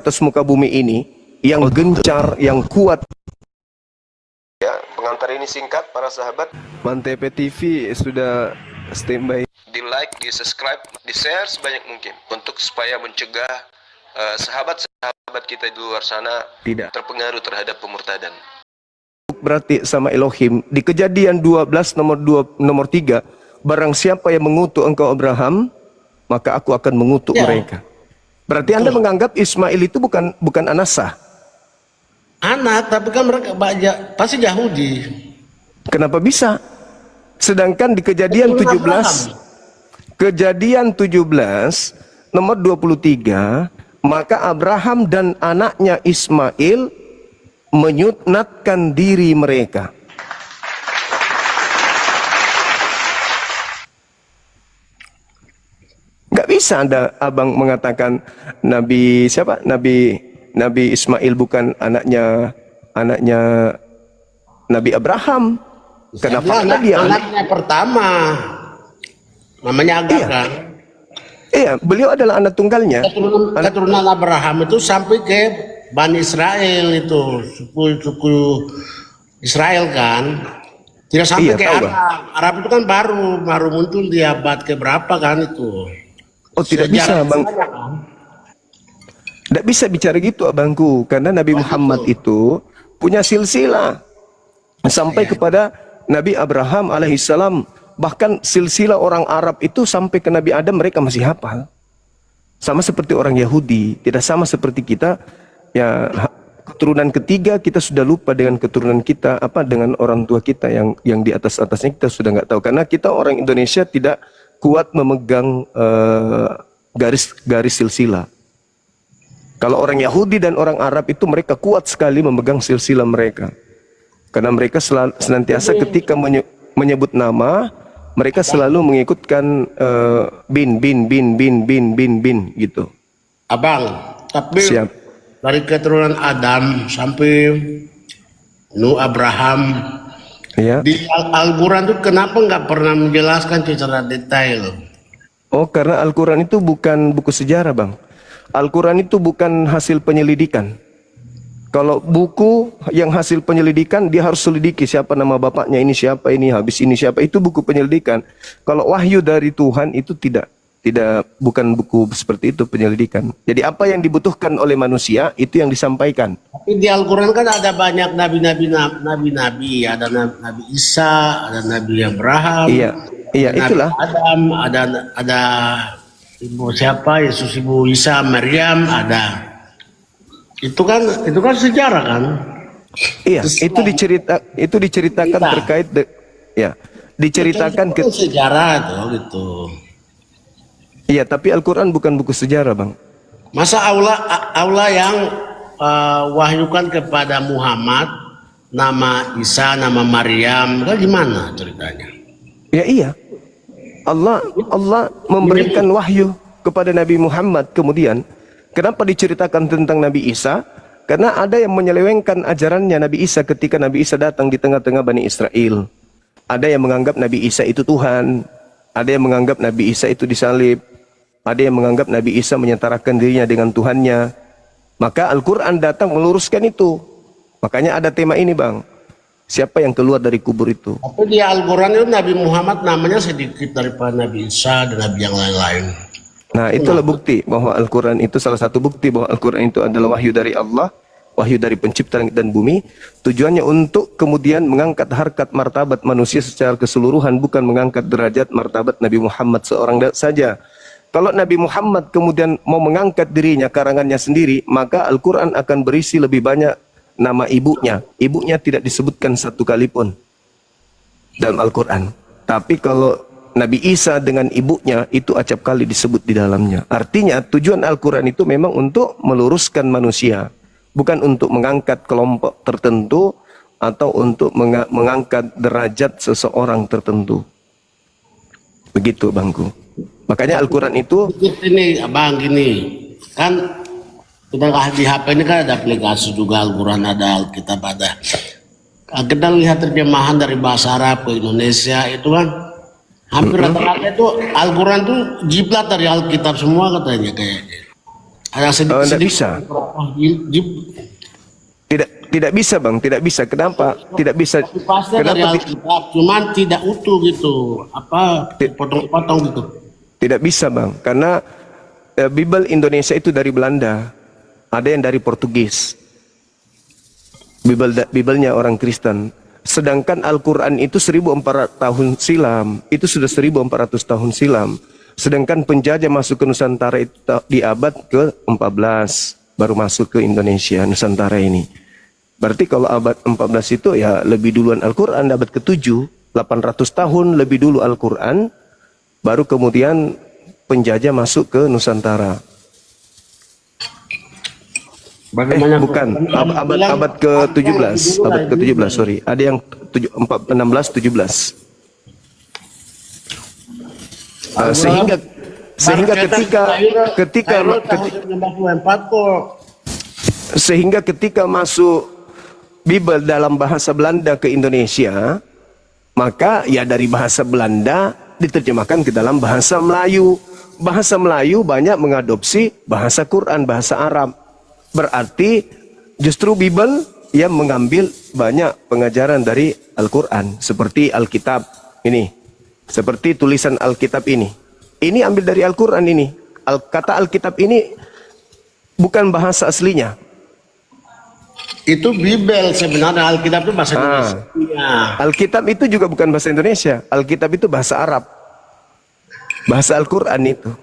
atas muka bumi ini yang gencar, yang kuat. Ya, pengantar ini singkat para sahabat. Mantep TV sudah standby. Di like, di subscribe, di share sebanyak mungkin untuk supaya mencegah sahabat-sahabat kita di luar sana tidak terpengaruh terhadap pemurtadan. Berarti sama Elohim di Kejadian 12 nomor 3, barang siapa yang mengutuk engkau Abraham, maka aku akan mengutuk mereka. Berarti Anda menganggap Ismail itu bukan anak sah? Anak, tapi kan mereka pasti Yahudi. Kenapa bisa? Sedangkan di Kejadian 17 nomor 23, maka Abraham dan anaknya Ismail menyunatkan diri mereka. Nggak bisa abang mengatakan Nabi Ismail bukan anaknya Nabi Abraham. Kenapa? Anaknya pertama namanya Agar, kan? Iya, beliau adalah anak tunggalnya. Keturunan Abraham itu sampai ke Bani Israel, itu suku Israel kan. Tidak sampai ke Arab. Arab itu kan baru muncul di abad keberapa kan itu. Oh, tidak bisa, Bang. Tidak bisa bicara gitu, abangku, karena Nabi Muhammad itu punya silsilah sampai kepada Nabi Abraham alaihissalam. Bahkan silsilah orang Arab itu sampai ke Nabi Adam mereka masih hafal. Sama seperti orang Yahudi, tidak sama seperti kita. Ya, keturunan ketiga kita sudah lupa dengan keturunan kita, dengan orang tua kita yang di atasnya kita sudah nggak tahu. Karena kita orang Indonesia tidak kuat memegang garis silsilah. Kalau orang Yahudi dan orang Arab itu mereka kuat sekali memegang silsilah mereka. Karena mereka senantiasa ketika menyebut nama, mereka selalu mengikutkan bin gitu. Abang, tapi dari keturunan Adam sampai Nuh, Abraham, ya. Di Al-Quran itu kenapa nggak pernah menjelaskan secara detail? Oh, karena Al-Quran itu bukan buku sejarah, Bang. Al-Quran itu bukan hasil penyelidikan. Kalau buku yang hasil penyelidikan, dia harus selidiki siapa nama bapaknya, ini siapa, ini habis ini siapa, itu buku penyelidikan. Kalau wahyu dari Tuhan itu bukan buku seperti itu penyelidikan. Jadi apa yang dibutuhkan oleh manusia itu yang disampaikan. Tapi di Al-Quran kan ada banyak nabi-nabi, ada Nabi Isa, ada Nabi Abraham, iya itulah. Adam, ada ibu siapa, Yesus, ibu Isa, Maryam, ada. Itu kan sejarah kan? Iya, itu diceritakan terkait diceritakan ke sejarah gitu. Iya, tapi Al-Quran bukan buku sejarah, Bang. Masa Allah yang wahyukan kepada Muhammad nama Isa, nama Maryam, kan gimana ceritanya? Ya iya. Allah memberikan wahyu kepada Nabi Muhammad. Kemudian kenapa diceritakan tentang Nabi Isa? Karena ada yang menyelewengkan ajarannya Nabi Isa ketika Nabi Isa datang di tengah-tengah Bani Israel. Ada yang menganggap Nabi Isa itu Tuhan, ada yang menganggap Nabi Isa itu disalib, ada yang menganggap Nabi Isa menyetarakan dirinya dengan Tuhannya. Maka Al-Quran datang meluruskan itu. Makanya ada tema ini, Bang. Siapa yang keluar dari kubur itu? Tapi di Al-Quran itu Nabi Muhammad namanya sedikit daripada Nabi Isa dan Nabi yang lain-lain. Nah, itulah bukti bahwa Al-Quran itu, salah satu bukti bahwa Al-Quran itu adalah wahyu dari Allah, wahyu dari pencipta langit dan bumi. Tujuannya untuk kemudian mengangkat harkat martabat manusia secara keseluruhan, bukan mengangkat derajat martabat Nabi Muhammad seorang saja. Kalau Nabi Muhammad kemudian mau mengangkat dirinya, karangannya sendiri, maka Al-Quran akan berisi lebih banyak nama ibunya. Ibunya tidak disebutkan satu kali pun dalam Al-Quran. Tapi kalau Nabi Isa dengan ibunya itu acap kali disebut di dalamnya. Artinya tujuan Al-Quran itu memang untuk meluruskan manusia, bukan untuk mengangkat kelompok tertentu atau untuk mengangkat derajat seseorang tertentu. Begitu, Bangku. Makanya Al-Quran itu ini, Abang, gini kan, kita di HP ini kan ada aplikasi juga Al-Quran, ada Alkitab, ada. Kita lihat terjemahan dari bahasa Arab ke Indonesia itu kan hampir rata-rata itu Al-Quran tuh jiblat dari Alkitab semua katanya kayaknya. Ada Nggak sedikit bisa. Tidak bisa bang, tidak bisa. Kenapa? Tidak bisa. pasti dari Kenapa? Alkitab, cuman tidak utuh gitu, apa potong-potong gitu. Tidak bisa bang, karena Bible Indonesia itu dari Belanda, ada yang dari Portugis. Biblenya orang Kristen. Sedangkan Al-Quran itu 1400 tahun silam, itu sudah 1400 tahun silam. Sedangkan penjajah masuk ke Nusantara itu di abad ke-14, baru masuk ke Indonesia, Nusantara ini. Berarti kalau abad 14 itu ya lebih duluan Al-Quran, abad ke-7, 800 tahun lebih dulu Al-Quran, baru kemudian penjajah masuk ke Nusantara. Bukan, abad ke-17, abad ke-17, sorry. Ada yang 16, 17. Sehingga ketika masuk Bible dalam bahasa Belanda ke Indonesia, maka ya dari bahasa Belanda diterjemahkan ke dalam bahasa Melayu. Bahasa Melayu banyak mengadopsi bahasa Quran, bahasa Arab. Berarti justru Bible yang mengambil banyak pengajaran dari Al-Quran. Seperti Alkitab ini. Seperti tulisan Alkitab ini. Ini ambil dari Al-Quran ini. Kata Alkitab ini bukan bahasa aslinya. Itu Bible sebenarnya, Alkitab itu bahasa Indonesia. Alkitab itu juga bukan bahasa Indonesia. Alkitab itu bahasa Arab. Bahasa Al-Quran itu.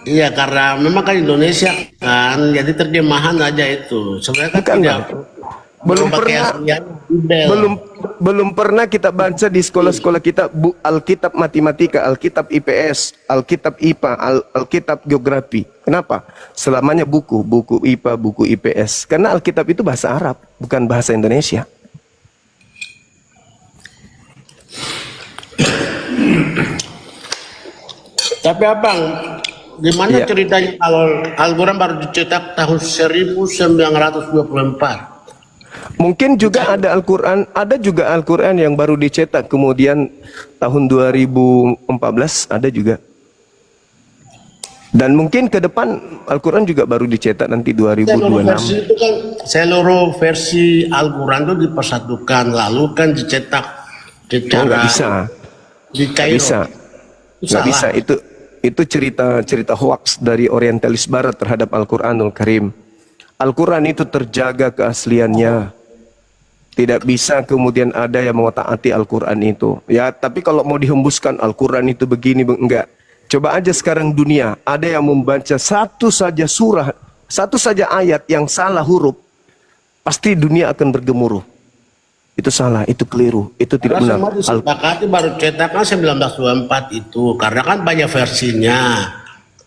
Iya, karena memang kan Indonesia kan, jadi terjemahan aja itu. Sebenarnya kan Bukan, tidak belum pernah kita baca di sekolah-sekolah kita Alkitab Matematika, Alkitab IPS, Alkitab IPA, Alkitab Geografi. Kenapa? Selamanya buku IPA, buku IPS. Karena Alkitab itu bahasa Arab, bukan bahasa Indonesia. Tapi abang, gimana ceritanya kalau Al-Quran baru dicetak tahun 1924? Mungkin juga ada Al-Quran, ada juga Al-Quran yang baru dicetak kemudian tahun 2014, ada juga. Dan mungkin ke depan Al-Quran juga baru dicetak nanti 2026. Seluruh versi Al-Quran itu dipersatukan, lalu kan dicetak secara nggak bisa. Di Kairo. Nggak bisa. Itu cerita hoax dari orientalis barat terhadap Al-Quranul Karim. Al-Quran itu terjaga keasliannya. Tidak bisa kemudian ada yang mengotak-atik Al-Quran itu. Ya, tapi kalau mau dihembuskan Al-Quran itu begini, enggak. Coba aja sekarang dunia, ada yang membaca satu saja surah, satu saja ayat yang salah huruf, pasti dunia akan bergemuruh. Itu salah, itu keliru, itu tidak benar. Semua disepakati baru cetakan 1924 itu, karena kan banyak versinya.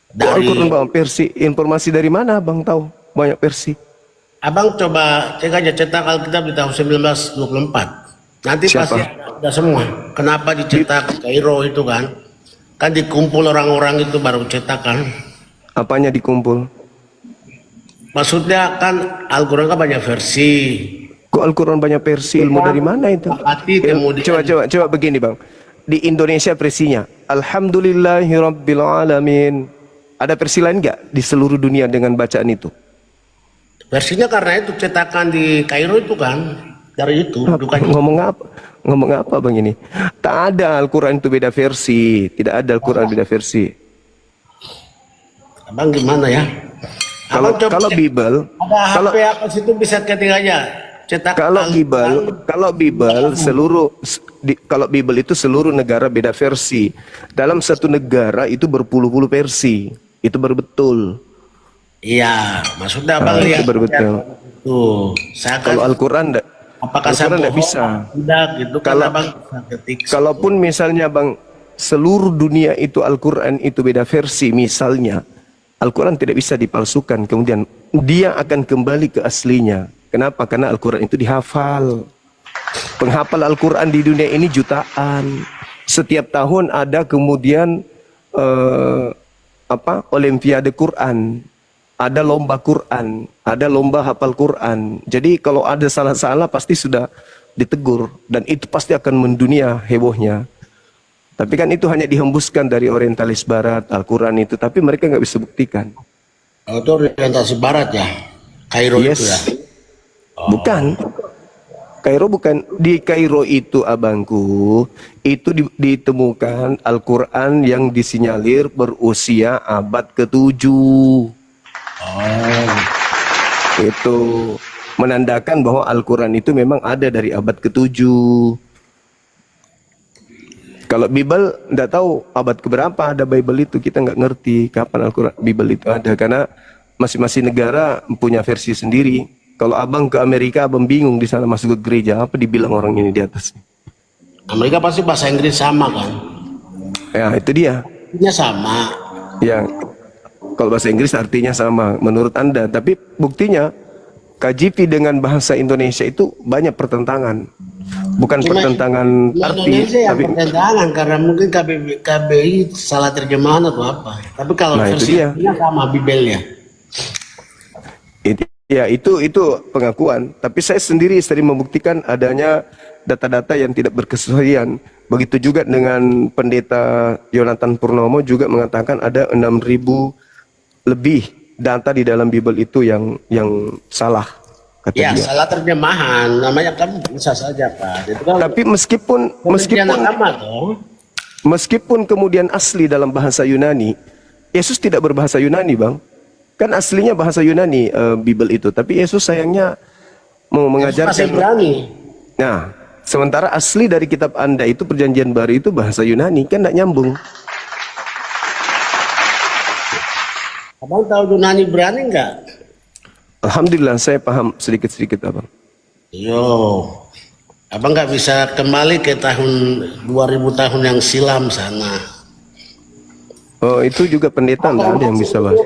Dari Al-Quran banyak versi, informasi dari mana abang tahu banyak versi? Abang coba cek aja cetak Alkitab di tahun 1924. Nanti Siapa? pasti ada semua. Kenapa dicetak Kairo itu kan? Kan dikumpul orang-orang itu baru cetakan. Apanya dikumpul? Maksudnya kan Al-Quran kan banyak versi. Kok Al-Quran banyak versi, ilmu dari mana itu? Coba begini bang. Di Indonesia versinya Alhamdulillahirrabbilalamin. Ada versi lain nggak di seluruh dunia dengan bacaan itu? Versinya karena itu cetakan di Kairo itu kan. Dari itu. Ngomong apa bang ini? Tak ada Al-Quran itu beda versi. Tidak ada Al-Quran beda versi. Abang gimana ya? Kalau Bible, ada HP apa situ bisa ketik aja. Cetak kalau Bible kalau Bible itu seluruh negara beda versi. Dalam satu negara itu berpuluh-puluh versi. Itu baru betul. Iya, maksudnya abang lihat. Itu baru betul. Tuh, kalau Al-Quran apakah Al-Quran tidak bisa. Tidak gitu kan abang bisa ketik. Kalaupun misalnya bang seluruh dunia itu Al-Quran itu beda versi misalnya, Al-Quran tidak bisa dipalsukan. Kemudian dia akan kembali ke aslinya. Kenapa? Karena Al-Quran itu dihafal. Penghafal Al-Quran di dunia ini jutaan. Setiap tahun ada kemudian Olimpiade Quran, ada lomba Quran, ada lomba hafal Quran. Jadi kalau ada salah-salah pasti sudah ditegur dan itu pasti akan mendunia hebohnya. Tapi kan itu hanya dihembuskan dari orientalis barat Al-Quran itu, tapi mereka nggak bisa buktikan. Oh, itu orientasi barat ya, Kairo Yes. itu ya. Bukan. Kairo bukan. Di Kairo itu abangku, itu ditemukan Al-Quran yang disinyalir berusia abad ke-7. Oh, Itu menandakan bahwa Al-Quran itu memang ada dari abad ke-7. Kalau Bible tidak tahu abad keberapa ada Bible itu, kita nggak ngerti kapan Al-Quran Bible itu ada, karena masing-masing negara punya versi sendiri. Kalau abang ke Amerika, abang bingung di sana masuk ke gereja apa dibilang orang ini di atas. Amerika pasti bahasa Inggris sama kan? Ya itu dia. Artinya sama. Ya kalau bahasa Inggris artinya sama menurut Anda, tapi buktinya KJP dengan bahasa Indonesia itu banyak pertentangan. Bukan pertentangan arti, Indonesia yang tapi pertentangan karena mungkin KBI salah terjemahan atau apa. Tapi kalau Nah, itu versi dia. aslinya sama Bibelnya. itu pengakuan. Tapi saya sendiri sering membuktikan adanya data-data yang tidak berkesesuaian. Begitu juga dengan pendeta Yonatan Purnomo juga mengatakan ada 6.000 lebih data di dalam Bible itu yang salah, kata Ya, dia. salah terjemahan. Namanya kan bisa saja, Pak. Itu kan Tapi meskipun Kementerian Agama toh. meskipun kemudian asli dalam bahasa Yunani, Yesus tidak berbahasa Yunani, Bang. Kan aslinya bahasa Yunani Bible itu, tapi Yesus sayangnya mau Masih mengajarkan. berani. Nah, sementara asli dari kitab Anda itu Perjanjian Baru itu bahasa Yunani, kan tidak nyambung. Abang tahu Yunani berani nggak? Alhamdulillah saya paham sedikit-sedikit, Abang. Yo, abang nggak bisa kembali ke tahun 2000 tahun yang silam sana. Oh, itu juga pendeta enggak ada yang bisa bahas.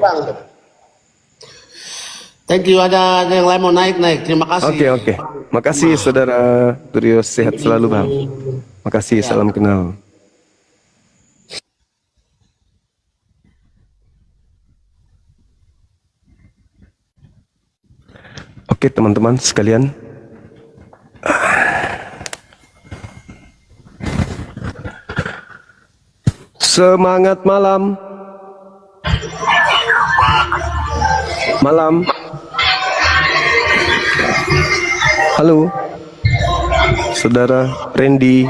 Thank you. Ada yang lain mau naik. Terima kasih. Oke. Makasih Saudara Turios, sehat selalu, Bang. Makasih, salam kenal. Oke, teman-teman sekalian. Semangat malam. Malam. Halo. Saudara Randy.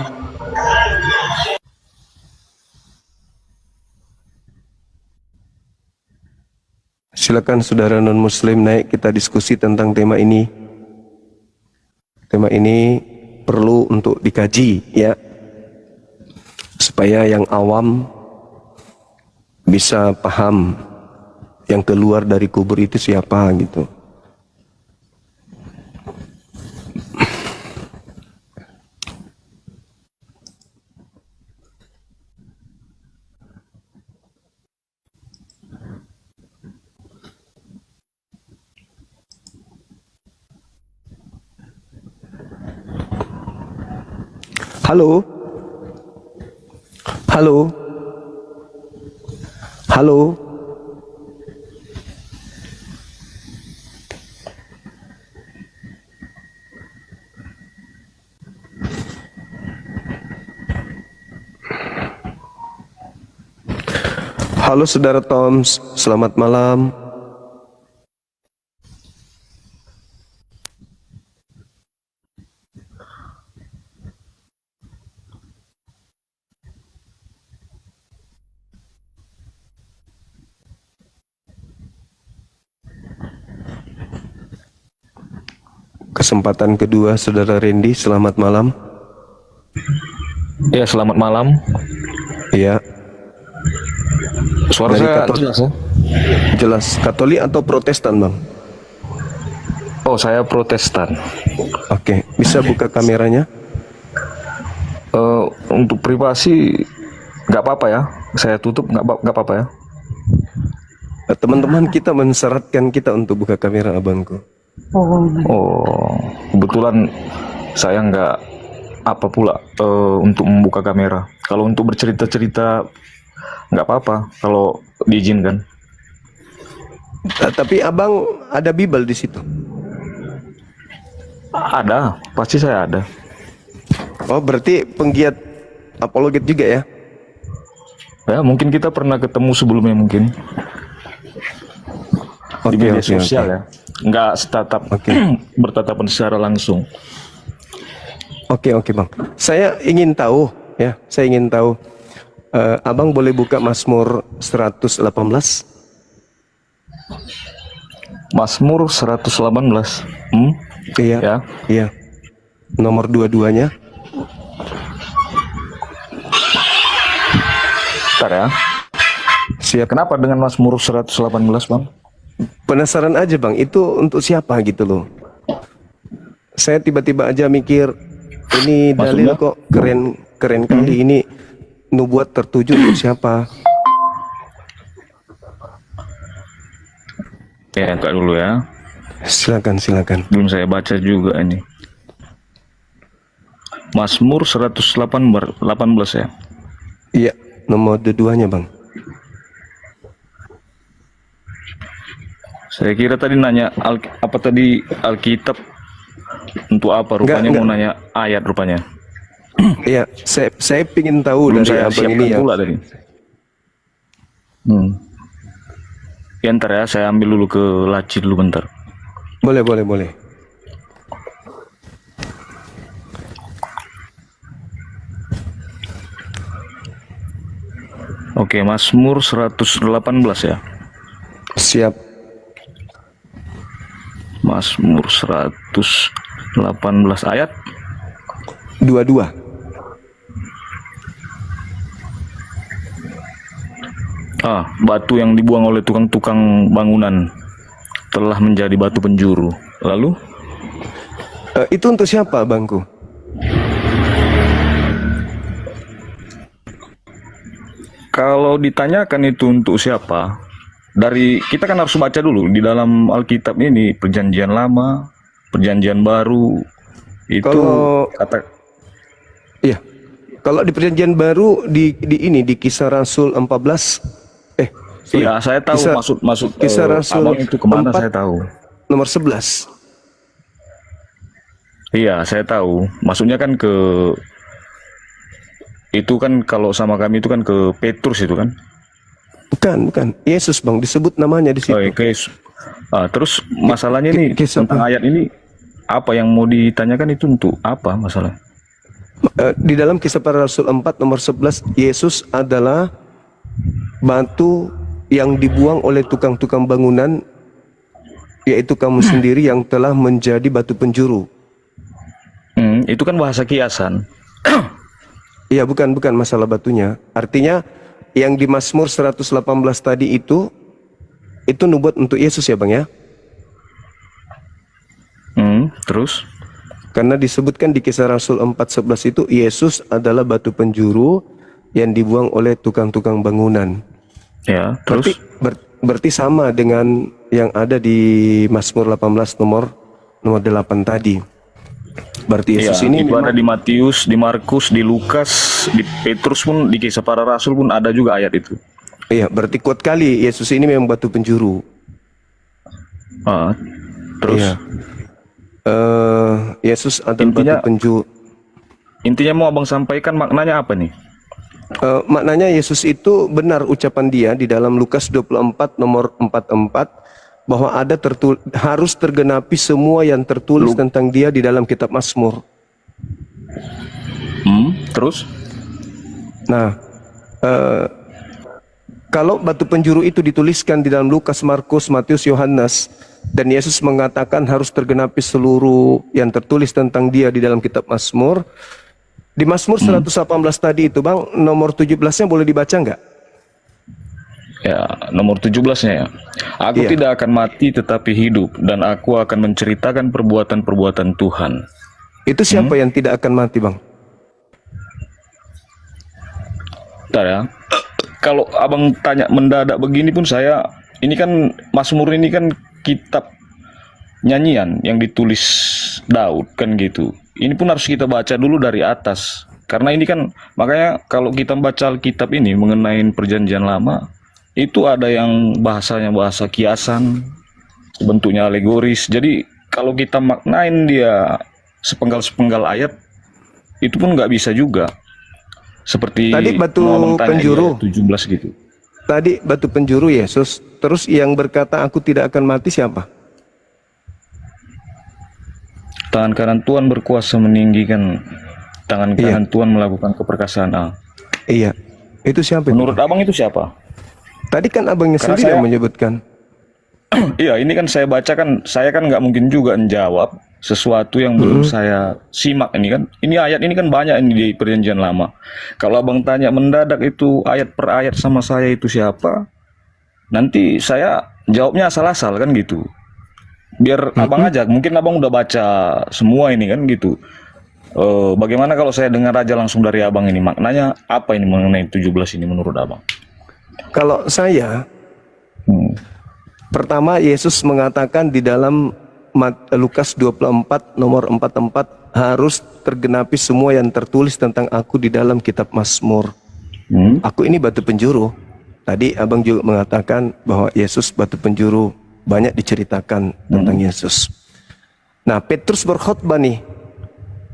Silakan saudara non-muslim naik, kita diskusi tentang tema ini. Tema ini perlu untuk dikaji ya. Supaya yang awam bisa paham yang keluar dari kubur itu siapa gitu. Halo. Halo. Halo. Halo saudara Toms, selamat malam. Kesempatan kedua saudara Randy, selamat malam. Ya, selamat malam. Iya, Suara Dari saya Katolik. jelas ya? jelas Katolik atau Protestan, Bang? Oh, saya Protestan. Oke, bisa buka kameranya? Untuk privasi nggak apa-apa ya. Saya tutup nggak apa-apa ya. Teman-teman kita mensyaratkan kita untuk buka kamera, abangku. Oh, kebetulan saya nggak apa pula untuk membuka kamera. Kalau untuk bercerita-cerita nggak apa-apa kalau diizinkan. Tapi abang ada Bible di situ. Ada, pasti saya ada. Oh, berarti penggiat apologet juga ya? Ya, mungkin kita pernah ketemu sebelumnya mungkin. di Oke, media oke, sosial oke. ya, nggak tatap bertatapan secara langsung. Oke, oke Bang. Saya ingin tahu ya, saya ingin tahu Abang boleh buka Mazmur 118? Mazmur 118. Iya. Ya. Iya. Nomor dua-duanya. Bentar ya. Siap. Kenapa dengan Mazmur 118, Bang? Penasaran aja Bang, itu untuk siapa gitu loh. Saya tiba-tiba aja mikir, ini dalil Maksudnya? kok keren kali, ini nubuat tertuju untuk siapa? Ya, enggak dulu ya. Silakan. Belum saya baca juga ini. Mazmur 118 ya. Iya, nomor dua-duanya Bang. Saya kira tadi nanya Alkitab untuk apa? Rupanya Enggak. mau nanya ayat rupanya. Iya, saya pingin tahu Belum dari saya Abang siapkan ini ya. pula tadi. Ya ntar ya, saya ambil dulu ke laci dulu bentar. Boleh. Oke, Mazmur 118 ya. Siap. Mazmur 118 ayat. Dua-dua. Batu yang dibuang oleh tukang-tukang bangunan telah menjadi batu penjuru. Lalu, Itu untuk siapa Bangku? kalau ditanyakan itu untuk siapa, dari kita kan harus baca dulu di dalam Alkitab ini, Perjanjian Lama, Perjanjian Baru, itu Kalau kata iya. Kalau di Perjanjian Baru di Kisah Rasul 14 sorry. iya, saya tahu maksud Kisah Rasul abang itu kemana 4 saya tahu. nomor 11. Iya, saya tahu. Maksudnya kan itu kan kalau sama kami itu kan ke Petrus itu kan. Bukan. Yesus Bang, disebut namanya di situ. Terus masalahnya nih Kisah tentang apa? ayat ini, apa yang mau ditanyakan itu untuk apa masalah? Di dalam Kisah Para Rasul 4 nomor 11, Yesus adalah batu yang dibuang oleh tukang-tukang bangunan, yaitu kamu sendiri yang telah menjadi batu penjuru. Itu kan bahasa kiasan. Iya, bukan masalah batunya. Artinya yang di Mazmur 118 tadi itu nubuat untuk Yesus ya Bang ya. Terus? Karena disebutkan di Kisah Rasul 4:11 itu Yesus adalah batu penjuru yang dibuang oleh tukang-tukang bangunan. Ya, terus? Berarti sama dengan yang ada di Mazmur 18 nomor 8 tadi. Berarti Yesus Iya, ini itu ada memang di Matius, di Markus, di Lukas, di Petrus pun, di Kisah Para Rasul pun ada juga ayat itu. iya, berarti kuat kali Yesus ini memang batu penjuru. Terus? Iya. Yesus adalah Intinya- batu penjuru. Intinya mau abang sampaikan maknanya apa nih? Maknanya Yesus itu benar ucapan dia di dalam Lukas 24 nomor 44 bahwa harus tergenapi semua yang tertulis tentang dia di dalam kitab Mazmur. Terus? Nah, kalau batu penjuru itu dituliskan di dalam Lukas, Markus, Matius, Yohanes, dan Yesus mengatakan harus tergenapi seluruh yang tertulis tentang dia di dalam kitab Mazmur. Di Mazmur 118 tadi itu Bang, nomor 17-nya boleh dibaca nggak? Ya, nomor 17-nya ya. Aku Iya. tidak akan mati tetapi hidup, dan aku akan menceritakan perbuatan-perbuatan Tuhan. Itu siapa yang tidak akan mati Bang? Bentar ya. Kalau abang tanya mendadak begini pun ini kan Mazmur ini kan kitab nyanyian yang ditulis Daud kan gitu. Ini pun harus kita baca dulu dari atas. Karena ini kan, makanya kalau kita baca Alkitab ini mengenai Perjanjian Lama, itu ada yang bahasanya bahasa kiasan, bentuknya alegoris. Jadi kalau kita maknain dia sepenggal-sepenggal ayat, itu pun nggak bisa juga. Seperti Tadi batu mau abang tanya di penjuru. ayat 17 gitu. tadi batu penjuru Yesus, terus yang berkata aku tidak akan mati siapa? Tangan kanan Tuhan berkuasa meninggikan, tangan Iya. kanan Tuhan melakukan keperkasaan. Iya. Itu siapa? Menurut abang itu siapa? Tadi kan abangnya Karena sendiri yang saya- menyebutkan. Iya, ini kan saya baca kan, saya kan nggak mungkin juga menjawab sesuatu yang belum saya simak ini kan. Ini ayat ini kan banyak ini di Perjanjian Lama. Kalau abang tanya mendadak itu ayat per ayat sama saya itu siapa, nanti saya jawabnya asal-asal kan gitu. Biar abang aja, mungkin abang udah baca semua ini kan gitu. Bagaimana kalau saya dengar aja langsung dari abang ini, maknanya apa ini mengenai 17 ini menurut abang? Kalau saya, Hmm. pertama Yesus mengatakan di dalam Lukas 24 nomor 44 harus tergenapi semua yang tertulis tentang aku di dalam kitab Mazmur. Hmm. Aku ini batu penjuru. Tadi abang juga mengatakan bahwa Yesus batu penjuru. Banyak diceritakan tentang Yesus. Nah, Petrus berkhotbah nih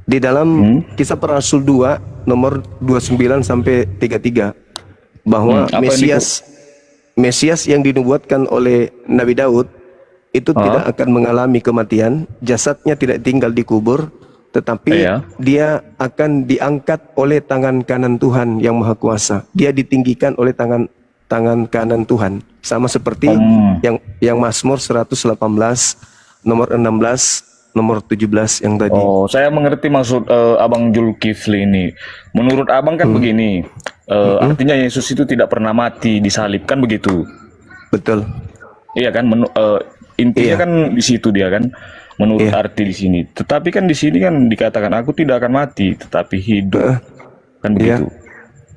di dalam Kisah Para Rasul 2 nomor 29 sampai 33 bahwa Apa yang Mesias yang dinubuatkan oleh Nabi Daud itu tidak akan mengalami kematian, jasadnya tidak tinggal di kubur, tetapi Iya. dia akan diangkat oleh tangan kanan Tuhan yang Maha Kuasa. Dia ditinggikan oleh tangan kanan Tuhan, sama seperti yang Mazmur 118 nomor 16 nomor 17 yang tadi. Oh, saya mengerti maksud Abang Zulkifli ini. Menurut Abang kan begini, artinya Yesus itu tidak pernah mati disalib kan begitu? Betul. Iya kan? Intinya Iya. kan di situ dia kan, menurut arti di sini. Tetapi kan di sini kan dikatakan aku tidak akan mati, tetapi hidup, kan Iya. begitu?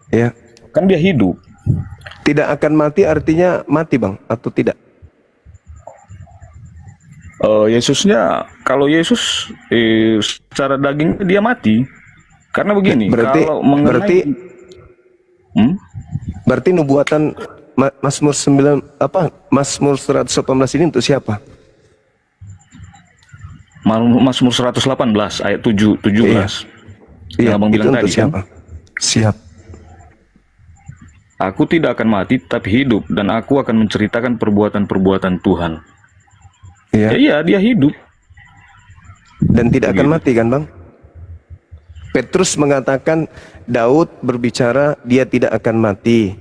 Ya. Kan dia hidup. Tidak akan mati artinya mati, Bang, atau tidak? Yesusnya, kalau Yesus secara daging dia mati, karena begini. Kalau mengenai, Berarti nubuatan Mazmur 118 ini untuk siapa? Mazmur 118 ayat 17. Yang Abang bilang itu tadi untuk siapa? kan. Siap. Aku tidak akan mati tapi hidup dan aku akan menceritakan perbuatan-perbuatan Tuhan. Iya. Ya, iya, dia hidup. Dan tidak akan mati kan, Bang? Petrus mengatakan Daud berbicara dia tidak akan mati.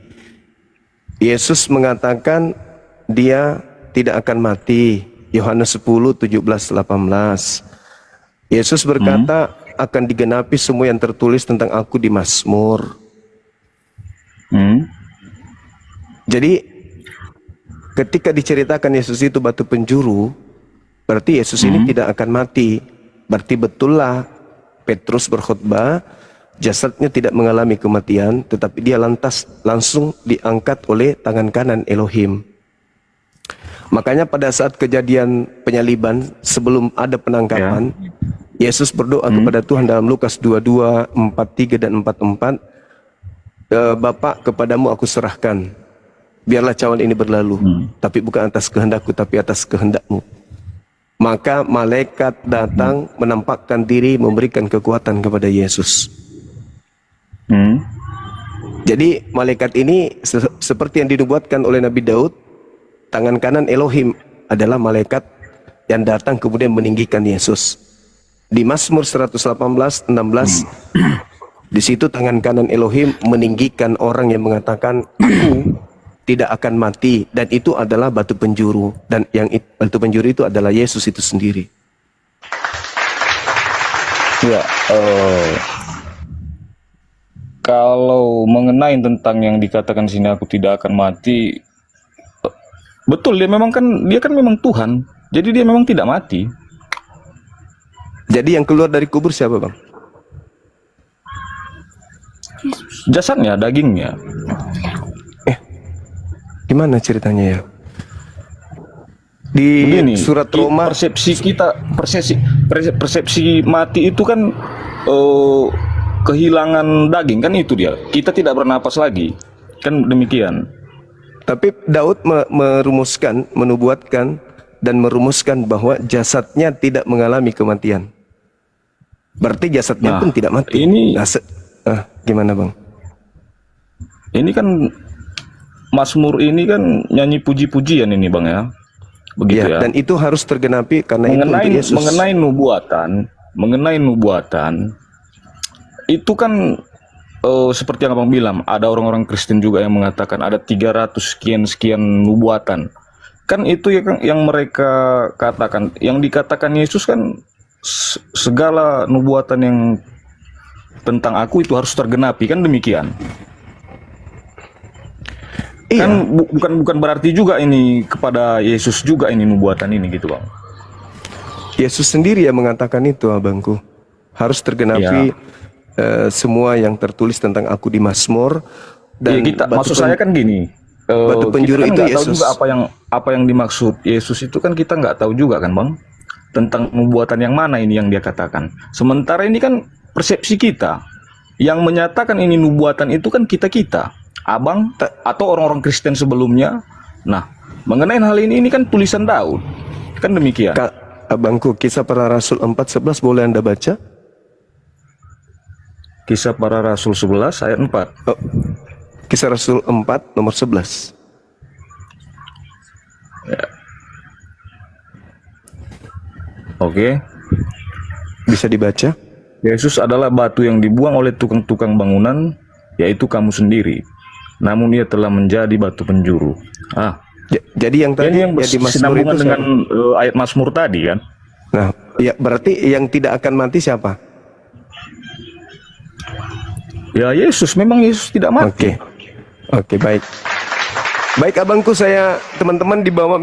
Yesus mengatakan dia tidak akan mati. Yohanes 10, 17, 18. Yesus berkata akan digenapi semua yang tertulis tentang aku di Mazmur. Jadi ketika diceritakan Yesus itu batu penjuru, berarti Yesus ini tidak akan mati. Berarti betullah Petrus berkhotbah, jasadnya tidak mengalami kematian, tetapi dia langsung diangkat oleh tangan kanan Elohim. Makanya pada saat kejadian penyaliban, sebelum ada penangkapan, Yesus berdoa kepada Tuhan dalam Lukas 22, 43 dan 44, Bapa, kepadamu aku serahkan, biarlah cawan ini berlalu, tapi bukan atas kehendakku, tapi atas kehendakmu. Maka malaikat datang menampakkan diri, memberikan kekuatan kepada Yesus. Jadi malaikat ini seperti yang dinubuatkan oleh Nabi Daud, tangan kanan Elohim adalah malaikat yang datang kemudian meninggikan Yesus. Di Mazmur 118, 16, di situ tangan kanan Elohim meninggikan orang yang mengatakan aku tidak akan mati, dan itu adalah batu penjuru, dan yang batu penjuru itu adalah Yesus itu sendiri. Ya, kalau mengenai tentang yang dikatakan sini aku tidak akan mati, betul dia kan memang Tuhan, jadi dia memang tidak mati. Jadi yang keluar dari kubur siapa, Bang? Jasadnya, dagingnya. Gimana ceritanya ya? Di Begini, surat Roma, persepsi mati itu kan kehilangan daging kan, itu dia. Kita tidak bernapas lagi, kan demikian. tapi Daud merumuskan, menubuatkan dan merumuskan bahwa jasadnya tidak mengalami kematian. Berarti jasadnya pun tidak mati. Ini Gimana, Bang? Ini kan Mazmur ini kan nyanyi puji-pujian ini Bang ya. Begitu ya. Dan itu harus tergenapi karena itu untuk Yesus. Mengenai nubuatan itu kan seperti yang Abang bilang, ada orang-orang Kristen juga yang mengatakan ada 300 sekian nubuatan. Kan itu ya kan yang mereka katakan, yang dikatakan Yesus kan segala nubuatan yang tentang aku itu harus tergenapi, kan demikian. Iya. Kan bukan berarti juga ini kepada Yesus juga ini nubuatan ini gitu Bang. Yesus sendiri yang mengatakan itu, abangku. Harus tergenapi semua yang tertulis tentang aku di Mazmur. Dan maksud saya kan gini. Batu penjuru kita kan itu Yesus. Tahu juga apa yang dimaksud Yesus itu kan kita nggak tahu juga kan Bang. Tentang nubuatan yang mana ini yang dia katakan. Sementara ini kan persepsi kita. Yang menyatakan ini nubuatan itu kan kita. Abang atau orang-orang Kristen sebelumnya. Nah, mengenai hal ini kan tulisan Daud. Kan demikian. Abangku, Kisah Para Rasul 4:11 boleh Anda baca? Kisah Para Rasul 11 ayat 4. Oh, Kisah Rasul 4 nomor 11. Ya. Oke. Bisa dibaca? Yesus adalah batu yang dibuang oleh tukang-tukang bangunan, yaitu kamu sendiri. Namun ia telah menjadi batu penjuru. Jadi yang tadi yang bersinambungan dengan ayat Mazmur tadi kan? Nah, ya berarti yang tidak akan mati siapa? Ya Yesus, memang Yesus tidak mati. Oke, baik. Baik abangku, teman-teman di bawah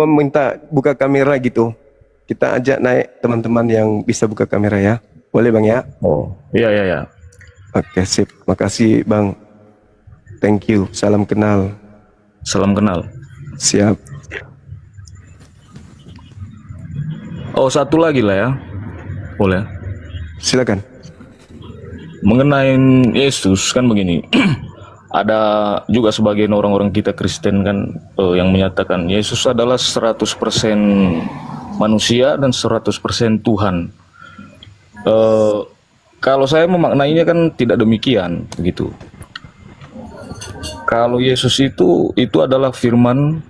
minta buka kamera gitu. Kita ajak naik teman-teman yang bisa buka kamera ya. Boleh Bang ya? Oh, iya. Oke, sip. Makasih Bang. Thank you. Salam kenal. Salam kenal. Siap. Oh, satu lagi lah ya. Boleh. Silakan. Mengenai Yesus kan begini. Ada juga sebagian orang-orang kita Kristen kan yang menyatakan Yesus adalah 100% manusia dan 100% Tuhan. Kalau saya memaknainya kan tidak demikian begitu. Kalau Yesus itu adalah firman.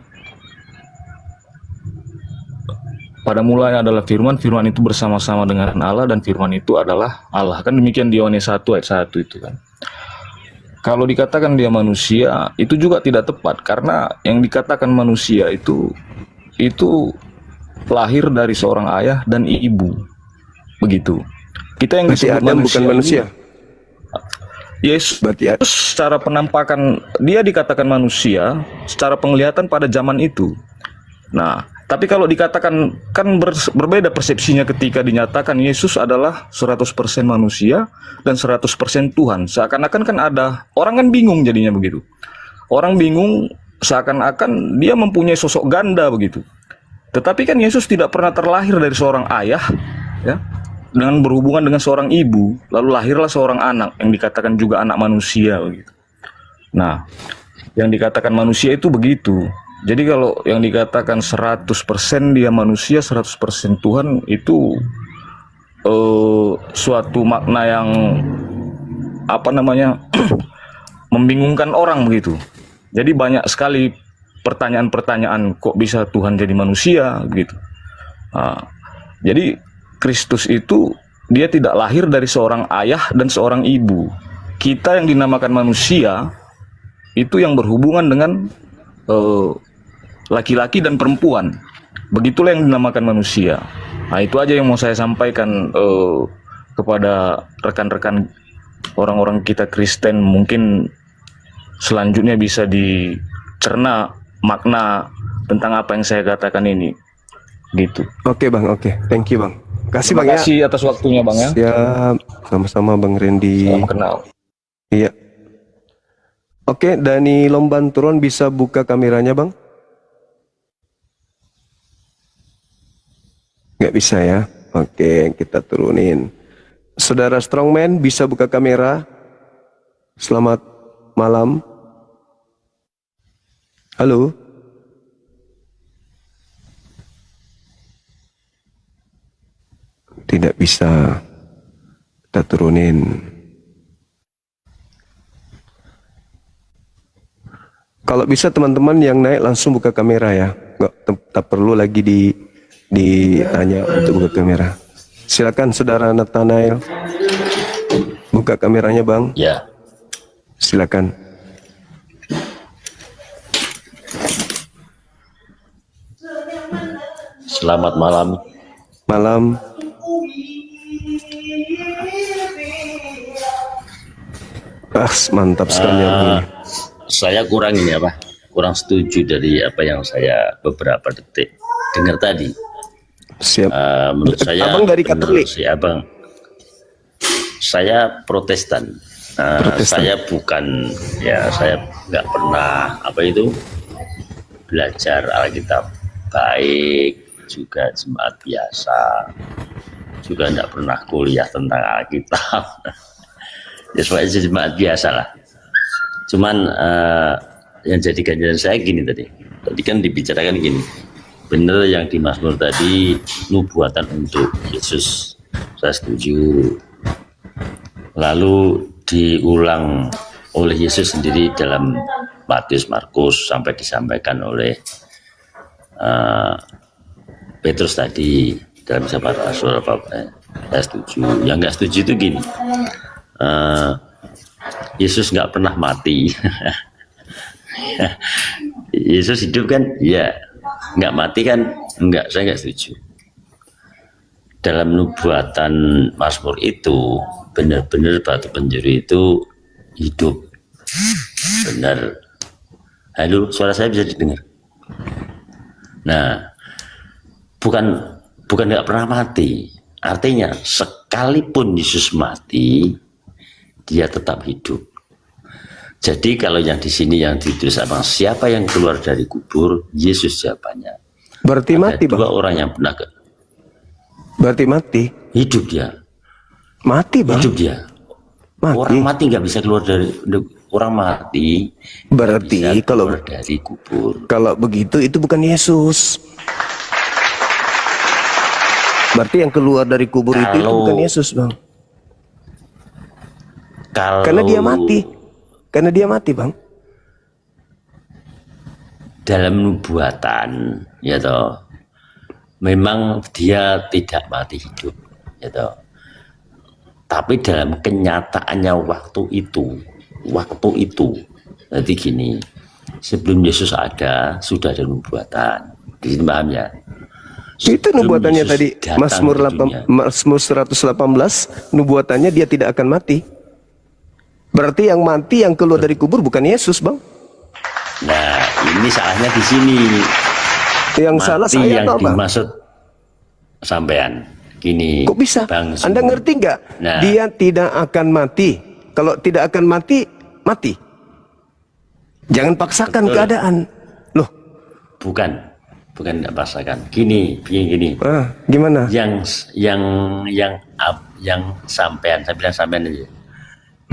Pada mulanya adalah firman itu bersama-sama dengan Allah dan firman itu adalah Allah. Kan demikian di Yohanes 1 ayat 1 itu kan. Kalau dikatakan dia manusia, itu juga tidak tepat karena yang dikatakan manusia itu lahir dari seorang ayah dan ibu. Begitu. Kita yang disebut Adam bukan manusia. Yesus secara penampakan dia dikatakan manusia, secara penglihatan pada zaman itu. Nah, tapi kalau dikatakan kan berbeda persepsinya ketika dinyatakan Yesus adalah 100% manusia dan 100% Tuhan. Seakan-akan kan ada orang kan bingung jadinya begitu. Orang bingung seakan-akan dia mempunyai sosok ganda begitu. Tetapi kan Yesus tidak pernah terlahir dari seorang ayah ya. Dengan berhubungan dengan seorang ibu, lalu lahirlah seorang anak yang dikatakan juga anak manusia begitu. Nah, yang dikatakan manusia itu begitu. Jadi kalau yang dikatakan 100% dia manusia, 100% Tuhan itu suatu makna yang membingungkan orang begitu. Jadi banyak sekali pertanyaan-pertanyaan kok bisa Tuhan jadi manusia begitu. Nah, jadi Kristus itu dia tidak lahir dari seorang ayah dan seorang ibu. Kita yang dinamakan manusia itu yang berhubungan dengan laki-laki dan perempuan. Begitulah yang dinamakan manusia. Nah, itu aja yang mau saya sampaikan kepada rekan-rekan orang-orang kita Kristen. Mungkin selanjutnya bisa dicerna makna tentang apa yang saya katakan ini. Gitu. Oke Bang, oke. Thank you Bang. Terima kasih atas waktunya Bang ya. Siap. Sama-sama Bang Randy. Salam kenal. Iya. Oke, Dani Lombanturon bisa buka kameranya Bang? Nggak bisa ya. Oke, kita turunin. Saudara Strongman bisa buka kamera? Selamat malam. Halo. Tidak bisa. Kita turunin. Kalau bisa teman-teman yang naik langsung buka kamera ya. Nggak tak perlu lagi ditanya untuk buka kamera. Silakan saudara Nathanael. Buka kameranya bang. Ya, Silakan. selamat malam. Malam. Mantap sekali yang ini. Saya kurang ini apa? Kurang setuju dari apa yang saya beberapa detik dengar tadi. Siap. Menurut saya, Abang dari benar Katolik? si abang. Saya Protestan. Protestan. Saya bukan, ya saya nggak pernah apa itu belajar Alkitab baik, juga jemaat biasa, juga nggak pernah kuliah tentang Alkitab. Ya sebagai jemaat biasa lah. Cuman yang jadi ganjaran saya gini tadi kan dibicarakan gini, bener yang di Mazmur tadi, nubuatan untuk Yesus, saya setuju. Lalu diulang oleh Yesus sendiri dalam Matius, Markus, sampai disampaikan oleh Petrus tadi dalam Sahabat Rasul. Saya setuju. Yang nggak setuju itu gini, Yesus nggak pernah mati. Yesus hidup kan, ya. Nggak mati kan, enggak. Saya nggak setuju. Dalam nubuatan Mazmur itu benar-benar batu penjuru itu hidup. Benar. Halo, suara saya bisa didengar? Nah, bukan nggak pernah mati. Artinya sekalipun Yesus mati, dia tetap hidup. Jadi kalau yang di sini yang ditulis abang, siapa yang keluar dari kubur? Yesus jawabannya. Berarti mati bang. Dua orang yang pernah Berarti mati. hidup dia. Mati bang. Hidup dia. Mati. Orang mati nggak bisa keluar dari orang mati. Berarti bisa kalau keluar dari kubur. kalau begitu itu bukan Yesus. Berarti yang keluar dari kubur itu bukan Yesus bang. Karena dia mati. Karena dia mati bang. Dalam nubuatan, ya toh, memang dia tidak mati hidup, ya toh. Tapi dalam kenyataannya waktu itu, jadi gini, sebelum Yesus ada, sudah ada nubuatan. Di sini paham ya? Itu nubuatannya Yesus tadi datang Mazmur ke dunia. Mazmur 118, nubuatannya dia tidak akan mati. Berarti yang mati yang keluar dari kubur bukan Yesus, bang. Nah, ini salahnya di sini. Yang Mati salah saya yang atau apa? dimaksud sampean. Gini. Kok bisa? Bang Anda Simon. ngerti nggak? Nah. Dia tidak akan mati. Kalau tidak akan mati, mati. Jangan paksakan Betul. keadaan. Loh, Bukan tidak paksakan. Gini. gimana? Yang sampean, saya bilang sampean aja.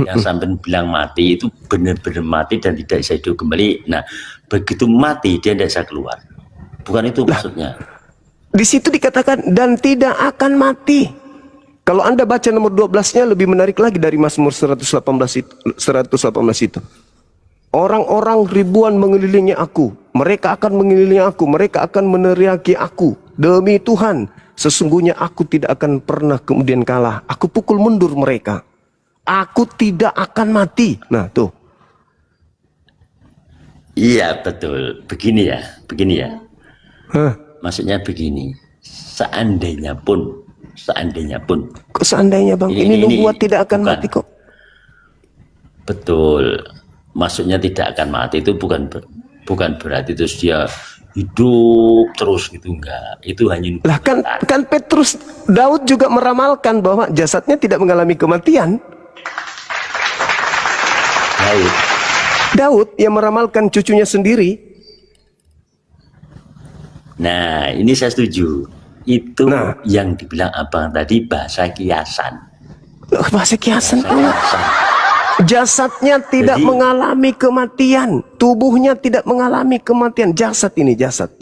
Yang sampean bilang mati itu benar-benar mati dan tidak bisa hidup kembali. Nah, begitu mati dia tidak bisa keluar. Bukan itu maksudnya. Di situ dikatakan dan tidak akan mati. Kalau Anda baca nomor 12-nya lebih menarik lagi dari Mazmur 118 itu. Orang-orang ribuan mengelilingi aku. Mereka akan mengelilingi aku. Mereka akan meneriaki aku. Demi Tuhan, sesungguhnya aku tidak akan pernah kemudian kalah. Aku pukul mundur mereka. Aku tidak akan mati. Nah, tuh. Iya, betul. Begini ya. Hah, Maksudnya begini. Seandainya pun kok seandainya bang? Ini nubuat tidak akan bukan. mati kok. Betul. Maksudnya tidak akan mati itu bukan berarti terus dia hidup terus gitu, enggak. Itu hanya Lah kan Petrus, Daud juga meramalkan bahwa jasadnya tidak mengalami kematian. Daud yang meramalkan cucunya sendiri. Nah, ini saya setuju. Itu Nah. yang dibilang abang tadi bahasa kiasan. Loh, bahasa kiasan tuh. Kiasan. Jasadnya tidak Jadi- mengalami kematian, tubuhnya tidak mengalami kematian. Jasad ini jasad.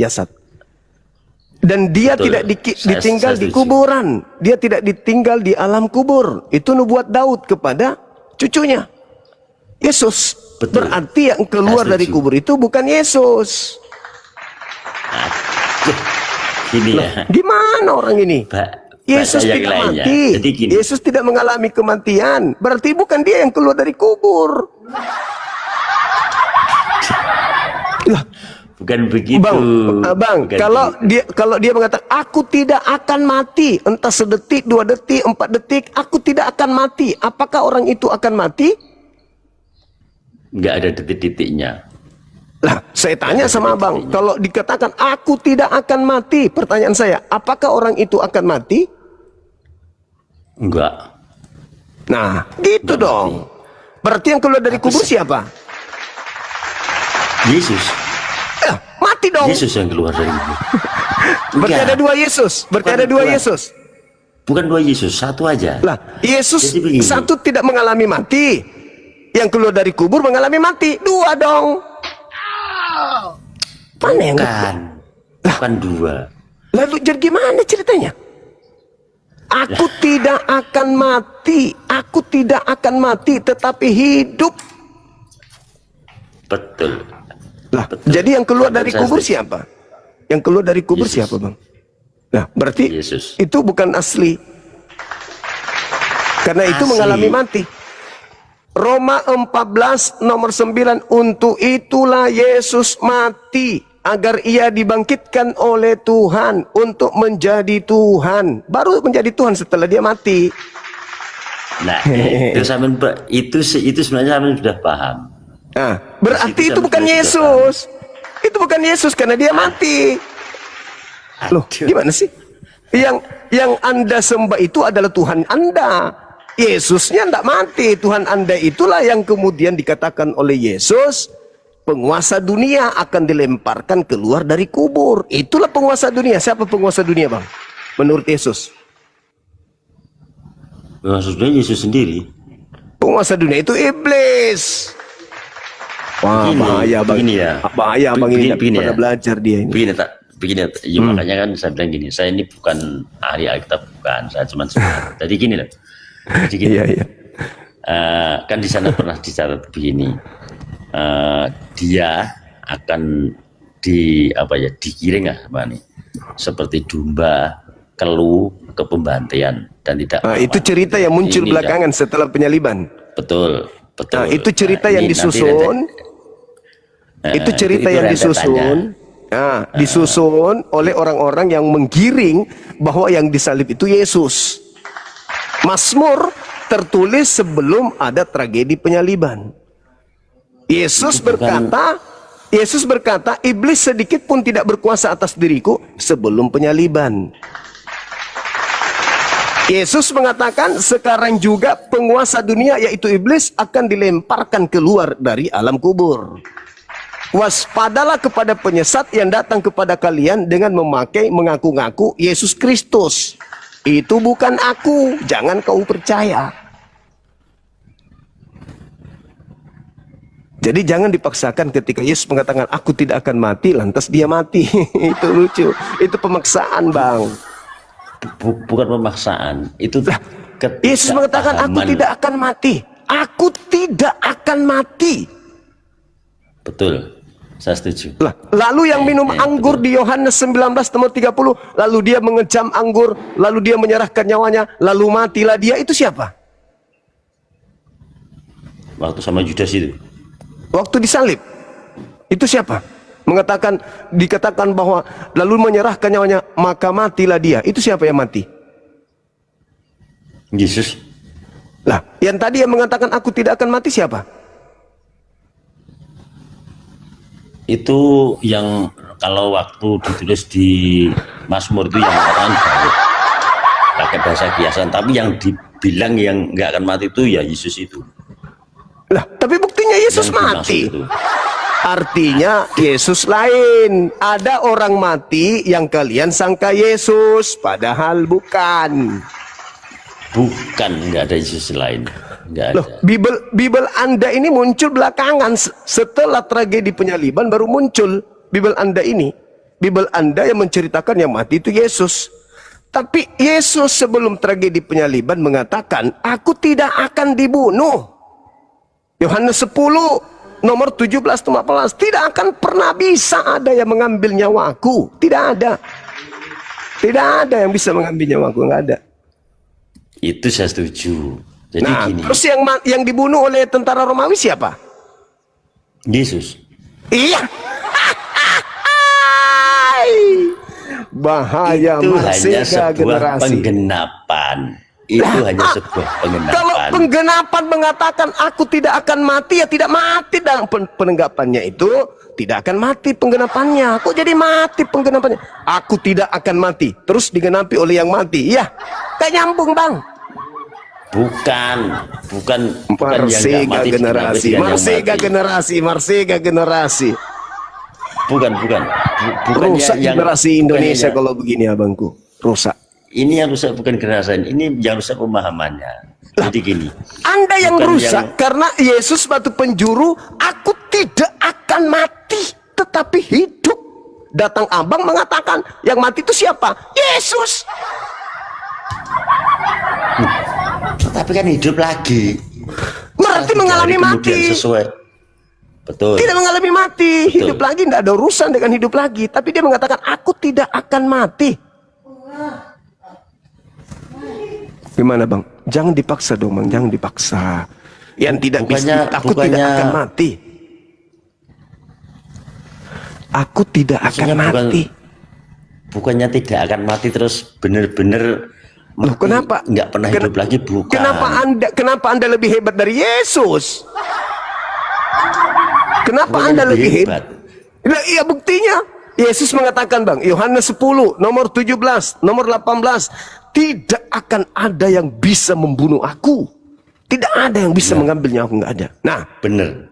Dan dia Betul. tidak ditinggal Saya di setuju. kuburan. Dia tidak ditinggal di alam kubur. Itu nubuat Daud kepada cucunya, Yesus. Betul. Berarti yang keluar Saya dari setuju. kubur itu bukan Yesus. Aduh, gini ya. Gimana orang ini? Yesus Bahasa yang tidak lainnya. mati. Jadi gini. Yesus tidak mengalami kematian. Berarti bukan dia yang keluar dari kubur. Lah, Bukan begitu. Bang, Bukan kalau dia mengatakan aku tidak akan mati, entah sedetik, 2 detik, 4 detik, aku tidak akan mati. Apakah orang itu akan mati? nggak ada detik-detiknya. Lah, saya tanya sama abang, kalau dikatakan aku tidak akan mati, pertanyaan saya, apakah orang itu akan mati? Enggak. Nah, gitu Nggak dong. Berarti yang keluar dari kubur siapa? Yesus. Mati dong. Yesus yang keluar dari kubur. Berarti Enggak. ada 2 Yesus. Berarti ada 2 Yesus. Bukan 2 Yesus, satu aja. Lah, Yesus Jadi begini. satu tidak mengalami mati. Yang keluar dari kubur mengalami mati. 2 dong. Mana yang Bukan. Bukan 2. Lalu jadi gimana ceritanya? Aku tidak akan mati. Aku tidak akan mati tetapi hidup. Betul. Lah, Betul. jadi yang keluar dari Saya kubur setuju. siapa? Yang keluar dari kubur Yesus. siapa, Bang? Nah, berarti Yesus. itu bukan asli. Karena itu Asli. mengalami mati. Roma 14 nomor 9, untuk itulah Yesus mati agar ia dibangkitkan oleh Tuhan untuk menjadi Tuhan. Baru menjadi Tuhan setelah dia mati. Nah, itu sebenarnya sampean sudah paham. Nah, berarti Itu itu bukan sudah Yesus. Itu bukan Yesus karena dia mati. Loh, gimana sih? Yang Anda sembah itu adalah Tuhan Anda. Yesusnya tidak mati. Tuhan Anda itulah yang kemudian dikatakan oleh Yesus, penguasa dunia akan dilemparkan keluar dari kubur. Itulah penguasa dunia. Siapa penguasa dunia, Bang? Menurut Yesus. Maksudnya Yesus sendiri. Penguasa dunia itu iblis. Wah, Begini, bahaya, Bang. begini ya. Bahaya, Bang, ini Begini pernah ya. belajar dia ini. Begini, ya makanya kan saya bilang gini, saya ini bukan ahli Alkitab, bukan, saya cuma sebenarnya. Jadi gini loh. Jadi gini. Iya, iya. Kan di sana pernah dicatat begini, dia akan digiring seperti domba keluh ke pembantaian dan tidak Itu cerita yang muncul Ini belakangan setelah penyaliban. betul. Nah, itu cerita yang ini disusun. Itu cerita yang disusun. Nah, disusun oleh orang-orang yang menggiring bahwa yang disalib itu Yesus. Mazmur tertulis sebelum ada tragedi penyaliban. Yesus berkata, iblis sedikit pun tidak berkuasa atas diriku sebelum penyaliban. Yesus mengatakan sekarang juga penguasa dunia yaitu iblis akan dilemparkan keluar dari alam kubur. Waspadalah kepada penyesat yang datang kepada kalian dengan mengaku-ngaku Yesus Kristus. Itu bukan aku, jangan kau percaya. Jadi jangan dipaksakan ketika Yesus mengatakan aku tidak akan mati, lantas dia mati. Itu lucu, itu pemaksaan, Bang. Bukan pemaksaan, itu Yesus mengatakan aku tidak akan mati. Aku tidak akan mati. Betul, saya setuju. Lah, lalu yang minum anggur di Yohanes 19 nomor 30, lalu dia mengecam anggur, lalu dia menyerahkan nyawanya, lalu matilah dia, itu siapa? Waktu sama Judas itu. Waktu disalib. Itu siapa? Dikatakan bahwa lalu menyerahkan nyawanya, maka matilah dia. Itu siapa yang mati? Yesus. Lah, yang tadi yang mengatakan aku tidak akan mati siapa? Itu yang kalau waktu ditulis di Mazmur itu yang orang pakai bahasa kiasan, tapi yang dibilang yang nggak akan mati itu ya Yesus itu. Lah, tapi buktinya Yesus Yang dimaksud mati. itu. Artinya Yesus lain. Ada orang mati yang kalian sangka Yesus, padahal bukan. Bukan, nggak ada Yesus lain. Nggak Loh, ada. Bible Anda ini muncul belakangan setelah tragedi penyaliban baru muncul Bible Anda ini. Bible Anda yang menceritakan yang mati itu Yesus. Tapi Yesus sebelum tragedi penyaliban mengatakan, aku tidak akan dibunuh. Yohanes 10 nomor 17 to 14, tidak akan pernah bisa ada yang mengambil nyawaku. Tidak ada. Tidak ada yang bisa mengambil nyawaku, nggak ada. Itu saya setuju. Jadi Nah, gini, terus yang dibunuh oleh tentara Romawi siapa? Yesus. Iya. Bahaya Itu hanya Marsega sebuah generasi. penggenapan. Itu hanya sebuah penggenapan. Kalau penggenapan mengatakan aku tidak akan mati, ya tidak mati dalam penenggapannya itu tidak akan mati penggenapannya. Kok jadi mati penggenapannya? Aku tidak akan mati, terus digenapi oleh yang mati. Iya, kayak nyambung bang. bukan yang nggak Marsega mati generasi, dengan yang Marsega mati. generasi, Marsega generasi. Bukan Rusak generasi Indonesia bukan kalau begini abangku, rusak. ini yang rusak bukan generasi, ini yang rusak pemahamannya. Jadi gini, Anda yang bukan rusak karena Yesus batu penjuru, aku tidak akan mati tetapi hidup. Datang abang mengatakan yang mati itu siapa? Yesus. tapi kan hidup lagi. Berarti Setelah 3 mengalami hari kemudian mati. sesuai. Betul. Tidak mengalami mati, Betul. hidup lagi, tidak ada urusan dengan hidup lagi. Tapi dia mengatakan aku tidak akan mati. Gimana bang? Jangan dipaksa dong bang, jangan dipaksa. Yang tidak bisa, aku tidak akan mati. Aku tidak akan Maksudnya mati. Bukannya tidak akan mati terus benar-benar Loh, kenapa? nggak pernah hidup lagi, bukan. Kenapa anda lebih hebat dari Yesus? Kenapa Bukan anda lebih lebih hebat. hebat? Nah, iya buktinya. Yesus mengatakan bang, Yohanes 10, nomor 17, nomor 18, tidak akan ada yang bisa membunuh aku. Tidak ada yang bisa mengambilnya, aku nggak ada. Nah, Bener.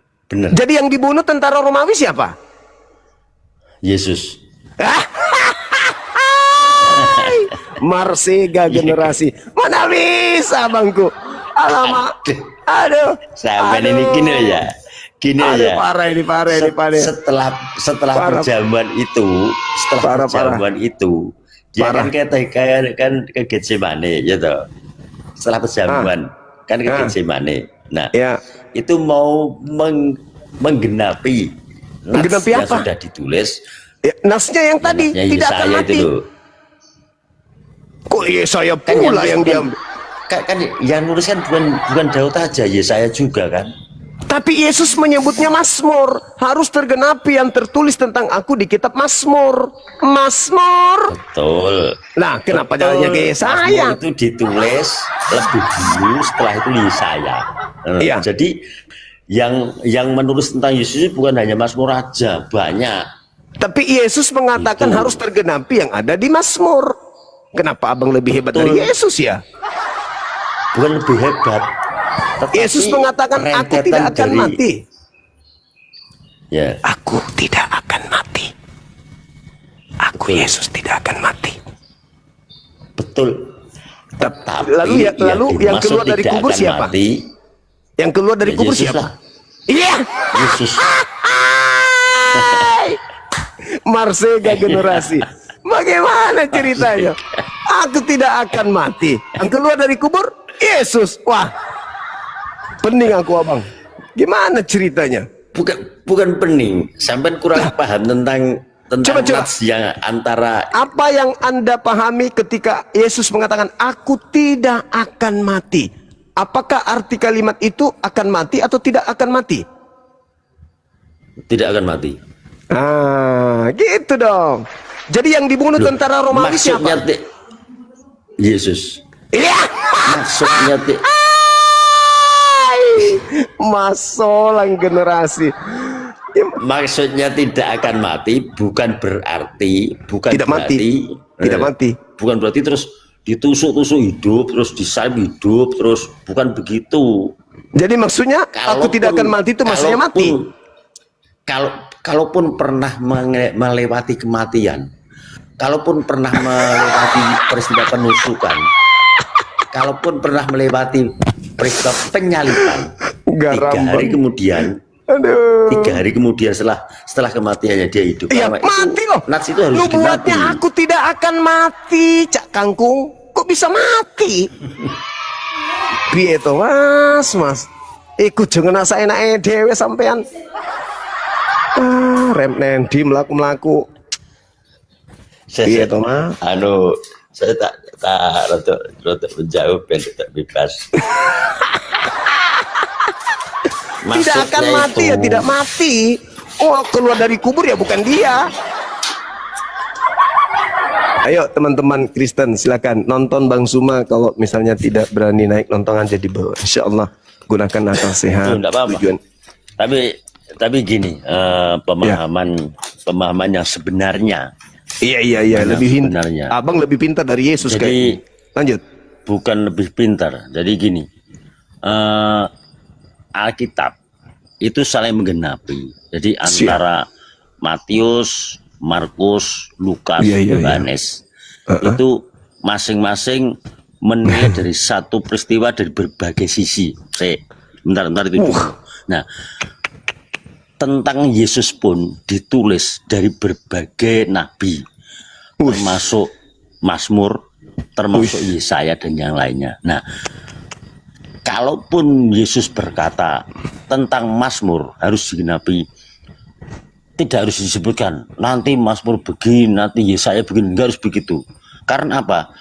jadi yang dibunuh tentara Romawi siapa? Yesus. Marsega generasi. Mana bisa bangku? Alamak. Aduh. Sampai ini gini ya. Gini Aduh, ya. parah ini. Setelah Parah. perjamuan itu, Parah. dia Parah. kan ke Getsemane gitu. Setelah perjamuan kan ke Getsemane. Nah, Ya. itu mau menggenapi nas Menggenapi yang apa? sudah ditulis. Ya, nasnya yang tadi Nasnya tidak akan Yesaya mati. itu loh. Kok Yesaya Kan pula yang nulis diambil? kan yang nulis kan bukan Daud aja, Yesaya juga kan. Tapi Yesus menyebutnya Mazmur. Harus tergenapi yang tertulis tentang aku di kitab Mazmur. Mazmur. Betul. Nah, kenapa Betul. jalannya ke Yesaya? Mazmur itu ditulis lebih dulu, setelah itu Yesaya. Iya. Jadi yang menulis tentang Yesus bukan hanya Mazmur aja, banyak. Tapi Yesus mengatakan Itu. harus tergenapi yang ada di Mazmur. Kenapa abang lebih hebat Betul. dari Yesus ya? Bukan lebih hebat. Tetapi Yesus mengatakan aku tidak akan mati. Ya. Aku tidak akan mati. Aku Betul. Yesus tidak akan mati. Betul. Tapi Lalu yang dimaksud keluar dari tidak kubur akan siapa? mati, Yang keluar dari ya kubur Yesus siapa? lah. Iya. Yesus. Marsega generasi. Bagaimana ceritanya? Aku tidak akan mati. Yang keluar dari kubur Yesus. Wah, pening aku abang. Gimana ceritanya? Bukan pening, sampai kurang paham tentang Coba. nas yang antara. Apa yang Anda pahami ketika Yesus mengatakan aku tidak akan mati? Apakah arti kalimat itu akan mati atau tidak akan mati? Tidak akan mati. Ah, gitu dong. Jadi yang dibunuh Loh, tentara Romawi maksudnya siapa? Yesus. Iya. Maksudnya Masolang generasi. maksudnya tidak akan mati bukan berarti Tidak mati. Tidak mati. Bukan berarti terus ditusuk-tusuk hidup, terus disalib hidup, terus bukan begitu. Jadi maksudnya aku tidak akan mati itu maksudnya mati. Kalaupun pernah melewati kematian, kalaupun pernah melewati peristiwa penusukan, kalaupun pernah melewati peristiwa penyaliban, 3 hari kemudian, Aduh. 3 hari kemudian setelah kematiannya dia hidup. Iya, Karena mati loh. Nats itu harus Nubuatnya digenapi. aku tidak akan mati, Cak Kangkung. Kok bisa mati? Piye toh, Mas? Iku jangan asa enake dhewe sampean. Rem nendi mlaku-mlaku. Iya toh, Mas. Anu, saya tak rotok menjauh ben tak bebas. Tidak akan mati ya, tidak mati. Oh, keluar dari kubur ya bukan dia. Ayo teman-teman Kristen silakan nonton Bang Suma, kalau misalnya tidak berani naik nonton aja di bawah. Insya Allah gunakan akal sehat. Enggak apa-apa. Tujuan. Tapi gini, pemahaman yang sebenarnya. Iya lebih sebenarnya. Abang lebih pintar dari Yesus. Jadi lanjut. bukan lebih pintar. Jadi gini, Alkitab itu saling menggenapi. Jadi antara Matius, Markus, Lukas, Yohanes itu masing-masing menilai dari satu peristiwa dari berbagai sisi. Bentar itu dulu. Nah, tentang Yesus pun ditulis dari berbagai nabi, termasuk Mazmur, termasuk Yesaya dan yang lainnya. Nah, kalaupun Yesus berkata tentang Mazmur harus digenapi, tidak harus disebutkan nanti Mazmur begini, nanti Yesaya begini, enggak harus begitu. Karena apa?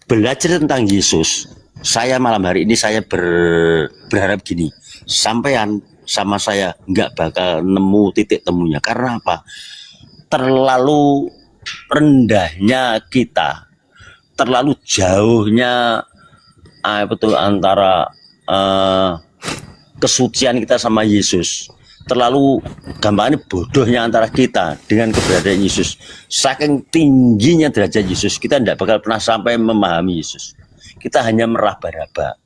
Belajar tentang Yesus, saya malam hari ini saya berharap gini, sampean sama saya nggak bakal nemu titik temunya. Karena apa? Terlalu rendahnya kita, terlalu jauhnya antara kesucian kita sama Yesus, terlalu gampangnya bodohnya antara kita dengan keberadaan Yesus. Saking tingginya derajat Yesus, kita tidak bakal pernah sampai memahami Yesus. Kita hanya meraba-raba,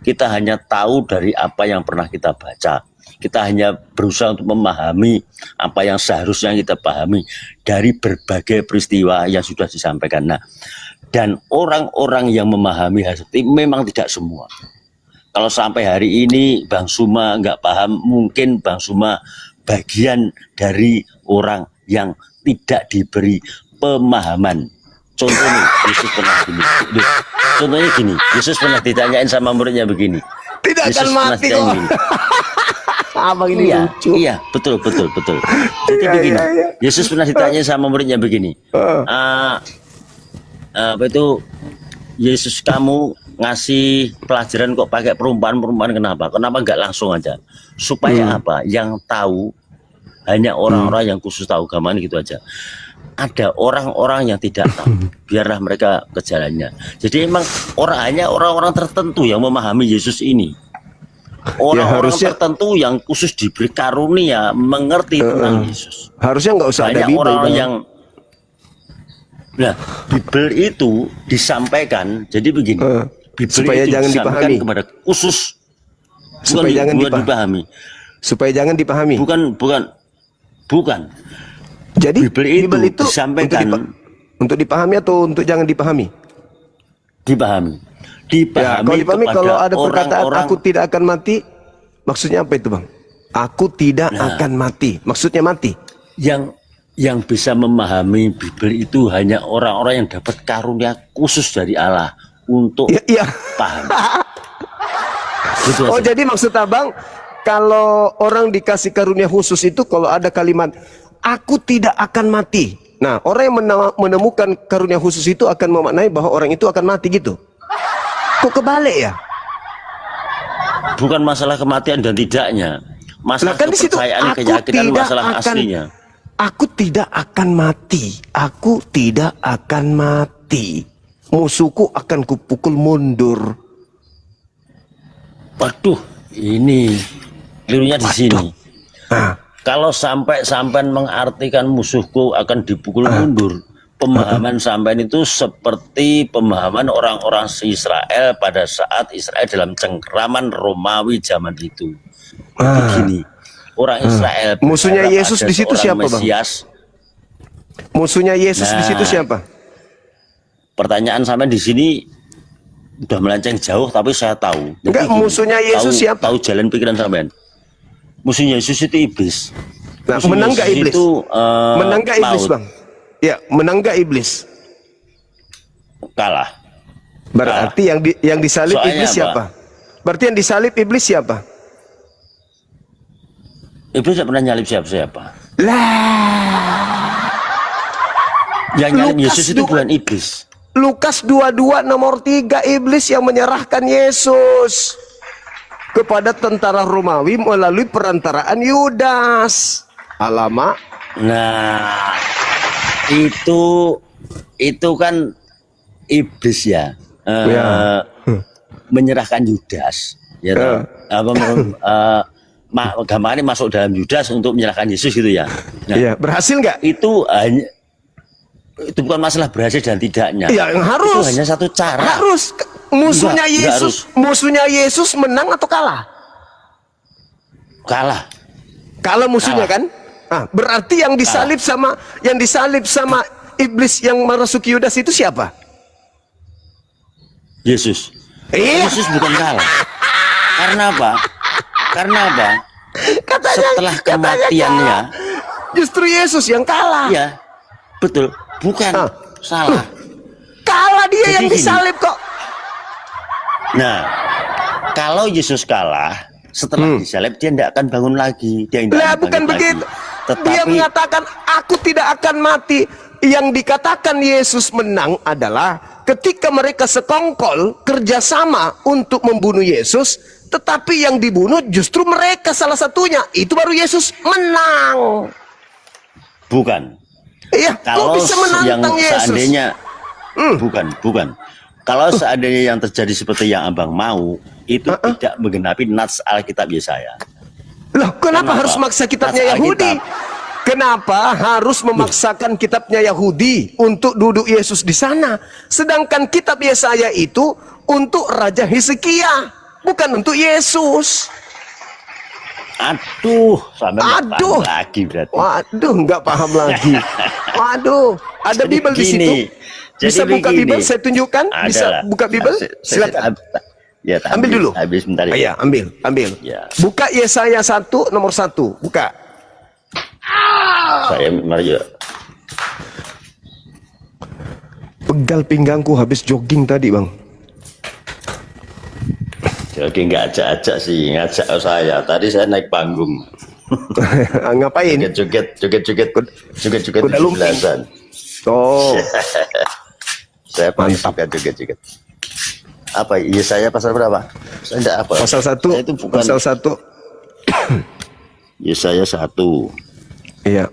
kita hanya tahu dari apa yang pernah kita baca, kita hanya berusaha untuk memahami apa yang seharusnya kita pahami dari berbagai peristiwa yang sudah disampaikan. Nah, dan orang-orang yang memahami hal seperti memang tidak semua. Kalau sampai hari ini Bang Suma nggak paham, mungkin Bang Suma bagian dari orang yang tidak diberi pemahaman. Contohnya Yesus pernah gini. Contohnya gini, Yesus pernah ditanyain sama muridnya begini. Tidak Yesus akan mati kok. Abang ini lucu. Iya, betul. Jadi begini, Yesus pernah ditanya sama muridnya begini. Apa itu, Yesus kamu ngasih pelajaran kok pakai perumpamaan kenapa? Kenapa nggak langsung aja? Supaya apa? Yang tahu hanya orang-orang yang khusus tahu, gampang gitu aja. Ada orang-orang yang tidak tahu, biarlah mereka ke jalannya. Jadi emang hanya orang-orang tertentu yang memahami Yesus ini. Orang-orang tertentu yang khusus diberi karunia mengerti tentang Yesus. Harusnya nggak usah ada Bible. Orang yang Bible itu disampaikan. Jadi begini, Bible supaya itu jangan disampaikan dipahami kepada khusus, supaya jangan dipahami. Supaya jangan dipahami. Bukan. Jadi Bible itu disampaikan untuk dipahami atau untuk jangan dipahami? Dipahami. Ya, kalau dipahami, kalau ada perkataan aku tidak akan mati, maksudnya apa itu, Bang? Aku tidak akan mati. Maksudnya mati. Yang bisa memahami Bible itu hanya orang-orang yang dapat karunia khusus dari Allah untuk paham. Gitu aja. Jadi maksud Abang, kalau orang dikasih karunia khusus itu kalau ada kalimat aku tidak akan mati. Nah, orang yang menemukan karunia khusus itu akan memaknai bahwa orang itu akan mati gitu. Kok kebalik ya? Bukan masalah kematian dan tidaknya. Masalah kan kepercayaan, keyakinan, masalah aslinya. Aku tidak akan mati. Aku tidak akan mati. Musuhku akan kupukul mundur. Waduh, ini kelirunya di sini. Kalau sampai mengartikan musuhku akan dipukul mundur, pemahaman sampean itu seperti pemahaman orang-orang Israel pada saat Israel dalam cengkraman Romawi zaman itu. Begini, orang Israel musuhnya Yesus di situ siapa, Bang? Musuhnya Yesus di situ siapa? Pertanyaan sampean di sini udah melenceng jauh, tapi saya tahu. Enggak, musuhnya Yesus siapa? Tahu jalan pikiran sampean. Musuhnya Yesus itu iblis. Nah, menang gak iblis? Menang gak iblis, Bang? Ya, menang gak iblis? Kalah. Berarti yang disalib Soalnya iblis siapa? Berarti yang disalib iblis siapa? Iblis tidak pernah nyalip siapa-siapa. Lah, Yang nyalip Lukas Yesus itu dua- bukan iblis. Lukas 22 nomor 3, iblis yang menyerahkan Yesus kepada tentara Romawi melalui perantaraan Yudas. Alamak. Nah, itu kan iblis ya. Ya. Menyerahkan Yudas. Ya, toh? Gambarnya masuk dalam Yudas untuk menyerahkan Yesus gitu ya. Nah, Iya, berhasil nggak? itu bukan masalah berhasil dan tidaknya. Iya, yang harus. Itu hanya satu cara. Harus. Musuhnya Enggak Yesus, musuhnya Yesus menang atau kalah? Kalah. Kalah musuhnya Kalah. kan? Ah, berarti yang disalib sama iblis yang merasuki Yudas itu siapa? Yesus. Iya. Yesus bukan kalah. Karena apa? Setelah kematiannya, Justru Yesus yang kalah. ya betul, bukan salah. Kalah dia Jadi yang gini. disalib kok. Nah, kalau Yesus kalah setelah disalib, dia tidak akan bangun lagi. Dia tidak Lah akan bukan bangkit begitu. lagi. Tetapi Dia mengatakan aku tidak akan mati. Yang dikatakan Yesus menang adalah ketika mereka sekongkol kerjasama untuk membunuh Yesus, tetapi yang dibunuh justru mereka salah satunya. Itu baru Yesus menang. bukan. Iya, kok Kalau bisa yang menantang Yesus? seandainya bukan. Kalau seandainya yang terjadi seperti yang Abang mau, itu tidak menggenapi nats Alkitab Yesaya. Loh, kenapa harus maksa kitabnya Nats Yahudi? Alkitab. Kenapa harus memaksakan kitabnya Yahudi untuk duduk Yesus di sana? Sedangkan kitab Yesaya itu untuk Raja Hizkia, bukan untuk Yesus. Aduh, sampai nggak paham Aduh. lagi berarti. Waduh, nggak paham lagi. Waduh, ada Jadi Bible di situ. begini. Bisa Jadi buka begini. Bible, saya tunjukkan. Bisa Adalah. buka Bible? Silakan. Ya, Ambil dulu. Habis bentar ya. Iya, ambil. Ya. Buka Yesaya 1 nomor 1. Buka. Saya mari ya. Pegal pinggangku habis jogging tadi, Bang. Jadi nggak ajak-ajak sih, ngajak saya. Tadi saya naik panggung. Ngapain? Joget-joget Kuda lumping. 17-an. Oh, Saya paling suka joget-joget. Apa? Iya, saya pasal berapa? Saya enggak apa. pasal 1. Saya itu bukan. Pasal 1. Yesaya 1. Iya.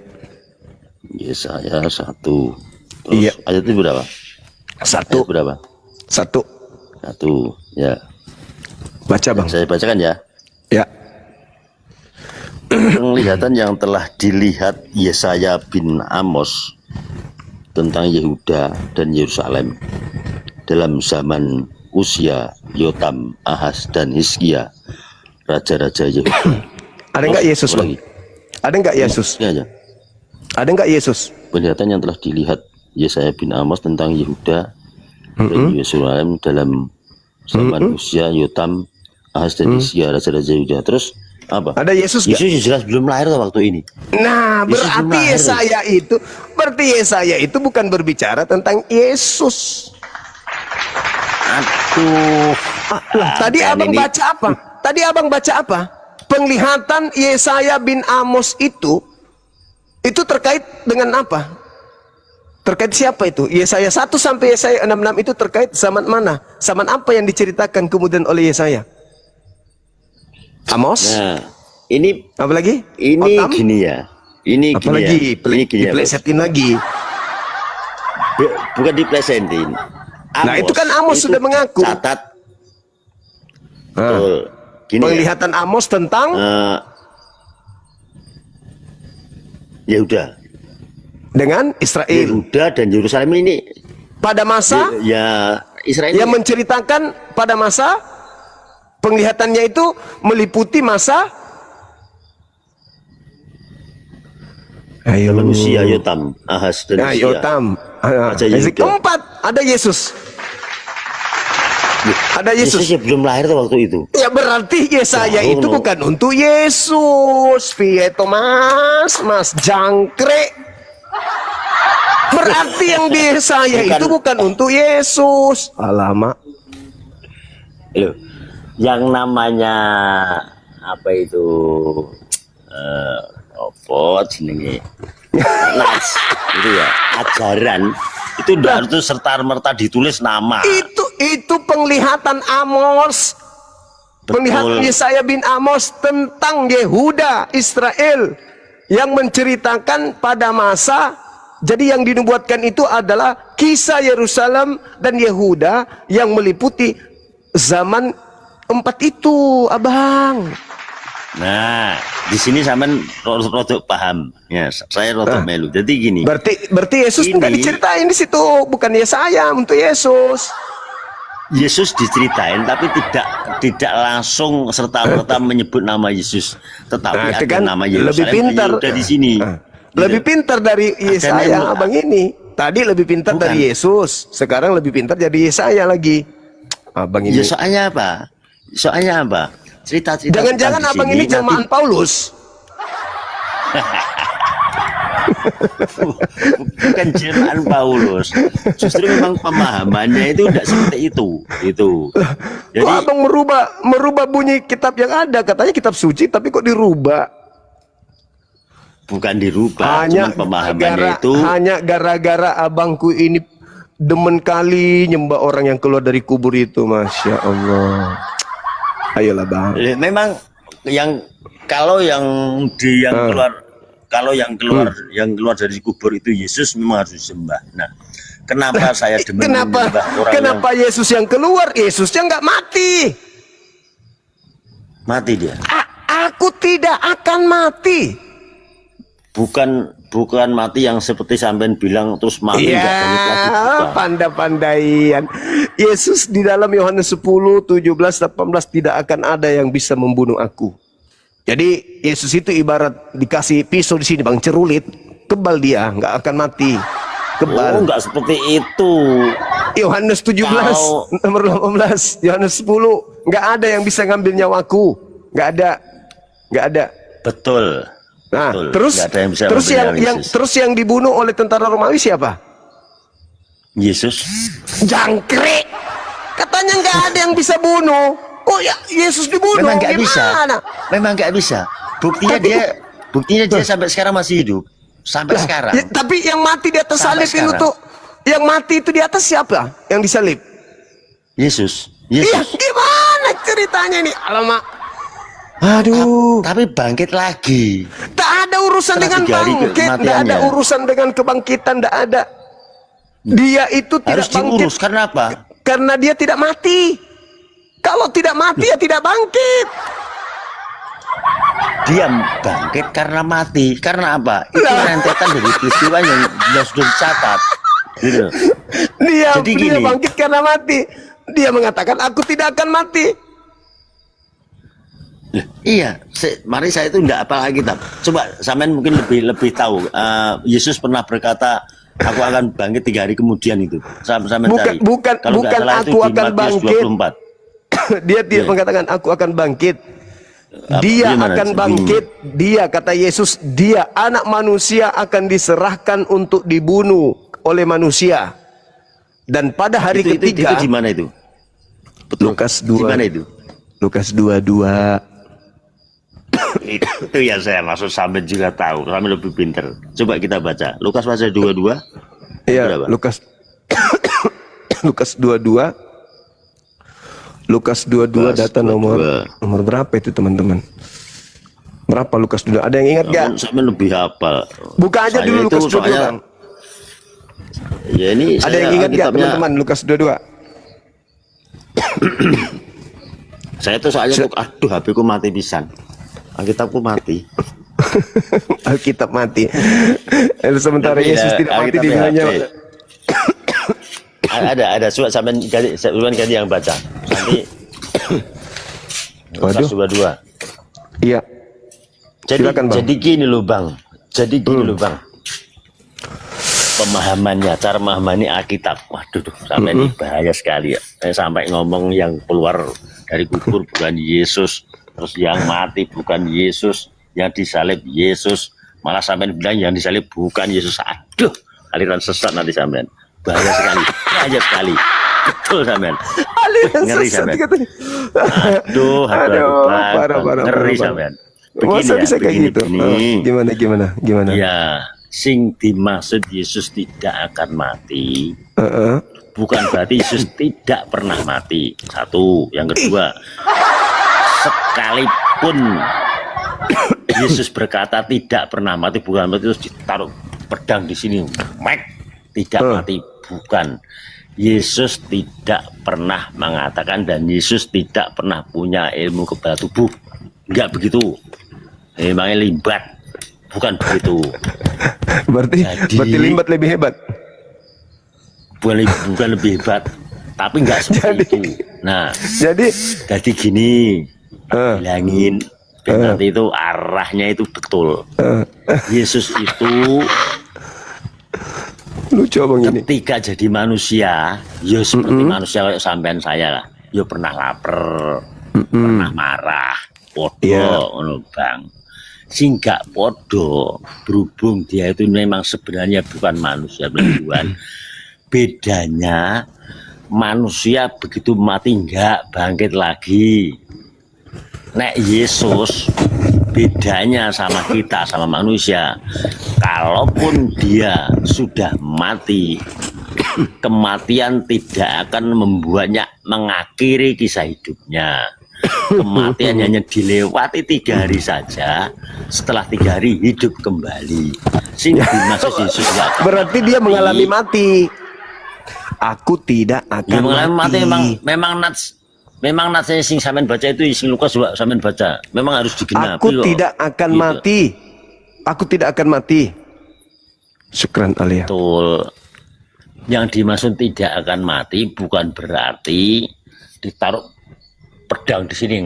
Yesaya 1. Terus Iya. ayat itu berapa? 1. Ayat berapa? 1. 1. Ya. Baca, Bang. Saya bacakan ya. Ya. Penglihatan yang telah dilihat Yesaya bin Amos tentang Yehuda dan Yerusalem dalam zaman Usia, Yotam, Ahaz, dan Hizkia, raja-raja Yehuda. Ada nggak Yesus, Bang? Ada nggak Yesus? Ini aja. Ada nggak Yesus? Penglihatan yang telah dilihat Yesaya bin Amos tentang Yehuda dan Yerusalem dalam zaman Usia, Yotam, Ahaz, dan Hizkia, raja-raja Yehuda. Terus apa? Ada Yesus nggak? Yesus jelas belum lahir waktu ini. Nah, Yesus berarti Yesaya itu bukan berbicara tentang Yesus. Aduh. Tadi Dan abang ini- baca apa? Tadi abang baca apa? Penglihatan Yesaya bin Amos itu terkait dengan apa? Terkait siapa itu? Yesaya 1 sampai Yesaya 66 itu terkait zaman mana? Zaman apa yang diceritakan kemudian oleh Yesaya? Amos? Nah, ini Apa lagi? ini Otam? gini ya. Ini Apa gini lagi? ya. Ini gini ya. Diplesetin lagi. Bukan diplesetin. Nah, itu kan Amos itu sudah mengaku. Catat. Nah, Betul. Gini ya. penglihatan Amos tentang Yehuda. dengan Israel Yehuda dan Yerusalem ini pada masa ya Israel yang ini menceritakan pada masa penglihatannya itu meliputi masa zaman Usia, Yotam, Ahaz, dan Hizkia. Yotam. Raja Yehuda. Keempat ada Yesus. Ada Yesus. Yesus ya belum lahir tuh waktu itu. Ya berarti Yesaya Jauh, itu no. bukan untuk Yesus. Piye to Mas jangkrik. Berarti yang di Yesaya Bukan. itu bukan untuk Yesus. Alamak. Loh, yang namanya apa itu apa jenenge nas itu ya ajaran itu tidak harus serta merta ditulis nama. Itu penglihatan Amos. Penglihatan Yesaya bin Amos tentang Yehuda Israel yang menceritakan pada masa, jadi yang dinubuatkan itu adalah kisah Yerusalem dan Yehuda yang meliputi zaman 4 itu, Abang. Nah, di sini sampean rodok paham. Ya, saya rodok melu. Jadi gini. Berarti Yesus enggak diceritain di situ, bukan Yesaya untuk Yesus. Yesus diceritain tapi tidak langsung serta-merta menyebut nama Yesus, tetapi ada kan nama Yerusalem. lebih pintar di sini. Lebih pintar dari Yesaya, Abang ini. Tadi lebih pintar dari Yesus, sekarang lebih pintar jadi Yesaya lagi. Abang ini. Ya, soalnya apa? Soalnya apa? Cerita-cerita. Jangan-jangan Abang ini jelmaan Paulus. Bukan jelmaan Paulus. Justru memang pemahamannya itu tidak seperti itu. Jadi kok Abang merubah bunyi kitab yang ada, katanya kitab suci, tapi kok dirubah? Bukan dirubah, cuma pemahamannya itu hanya gara-gara abangku ini demen kali nyembah orang yang keluar dari kubur itu, Masya Allah. Ayolah Bang. Memang kalau yang keluar dari kubur itu Yesus memang harus disembah. Nah, kenapa saya demen menyembah orang kenapa Yesus yang keluar? Yesusnya nggak mati. Mati dia. Aku tidak akan mati. Bukan mati yang seperti sampean bilang terus mati nggak bangkit lagi. Pandai-pandaian. Yesus di dalam Yohanes 10, 17, 18 tidak akan ada yang bisa membunuh aku. Jadi Yesus itu ibarat dikasih pisau di sini Bang, cerulit, kebal dia, nggak akan mati. Kebal. Oh, nggak seperti itu. Yohanes 17 nomor 18, Yohanes 10, nggak ada yang bisa ngambil nyawaku. Nggak ada. Betul. Nah, betul. terus yang dibunuh oleh tentara Romawi siapa? Yesus. Jangkrik. Katanya nggak ada yang bisa bunuh. Oh ya, Yesus dibunuh. Memang nggak bisa. Memang nggak bisa. Buktinya dia sampai sekarang masih hidup. Sampai sekarang. Ya, tapi yang mati di atas salib itu tuh, yang mati itu di atas siapa? Yang disalib? Yesus. Iya, gimana ceritanya ini? Alamak. Aduh. Tapi bangkit lagi. Tak ada urusan dengan bangkit, tidak ada urusan dengan kebangkitan, tidak ada. Dia itu tidak harus bangkit. Diurus karena apa? Karena dia tidak mati. Kalau tidak mati ya tidak bangkit. Dia bangkit karena mati. Karena apa? Itu rentetan dari peristiwa yang sudah dicatat. Gitu. Dia bangkit karena mati. Dia mengatakan aku tidak akan mati. Iya, mari saya itu enggak apa lagi Kitab. Coba sampean mungkin lebih tahu. Yesus pernah berkata, aku akan bangkit 3 hari kemudian itu. Sampean cari. Bukan aku akan bangkit. Dia tidak mengatakan aku akan bangkit. Dia akan bangkit. Dia kata Yesus, dia anak manusia akan diserahkan untuk dibunuh oleh manusia. Dan pada hari ketiga. Itu di mana itu? Betul. Lukas 2. Di mana itu? Lukas 22. Itu yang saya maksud, sampai juga tahu, sampai lebih pinter. Coba kita baca Lukas pasal 22. Iya, Lukas Lukas 22. Lukas 22 data nomor berapa itu teman-teman? Berapa Lukas 22? Ada yang ingat gak? Sampai lebih hafal. Buka aja dulu Lukas 22 kan. Ya ini ada yang ingat gak teman-teman Lukas 22? Saya tuh soalnya aduh HP ku mati pisan. Alkitabku mati. Alkitab mati. Sementara Yesus tidak mati di dunia. Ada surat sampean ganti yang baca. Nanti Lukas 22. Iya. Jadi gini loh Bang. Pemahamannya, cara memahami Alkitab. Waduh, sampai ini bahaya sekali ya. Saya sampai ngomong yang keluar dari kubur bukan Yesus, terus yang mati bukan Yesus, yang disalib Yesus, malah sampai bilang yang disalib bukan Yesus. Aduh, aliran sesat nanti sampean. Bahaya sekali, bahaya sekali. Betul sampean. Ngeri sampean. Aduh, parah, ngeri sampean. Masa bisa kayak gitu? Gimana? Ya, sing dimaksud Yesus tidak akan mati, bukan berarti Yesus tidak pernah mati. Satu, yang kedua, sekalipun Yesus berkata tidak pernah mati, bukan berarti terus ditaruh pedang di sini, tidak mati, bukan. Yesus tidak pernah mengatakan dan Yesus tidak pernah punya ilmu kebal tubuh, enggak begitu. Memangnya limbat, bukan begitu. Berarti limbat lebih hebat. Bukan lebih hebat, tapi enggak seperti itu. Nah, jadi gini, bilangin nanti itu arahnya itu betul. Yesus itu lucu abang ini. Ketika jadi manusia, ya seperti manusia kayak sampean saya lah. Ya pernah lapar, pernah marah, podo, bang. Sing gak podo, berhubung dia itu memang sebenarnya bukan manusia beneran. Bedanya manusia begitu mati enggak bangkit lagi. Nek Yesus bedanya sama kita, sama manusia, kalaupun dia sudah mati, kematian tidak akan membuatnya mengakhiri kisah hidupnya. Kematian hanya dilewati 3 hari saja, setelah 3 hari hidup kembali. Sehingga dimaksud Yesus berarti dia mengalami mati. Aku tidak akan mengalami mati. Memang Memang saya sing sampean baca itu sing Lukas juga sampean baca. Memang harus digenapi. Aku tidak akan gitu. mati. Aku tidak akan mati. Syukran Alia. Betul. Yang dimaksud tidak akan mati bukan berarti ditaruh pedang di sini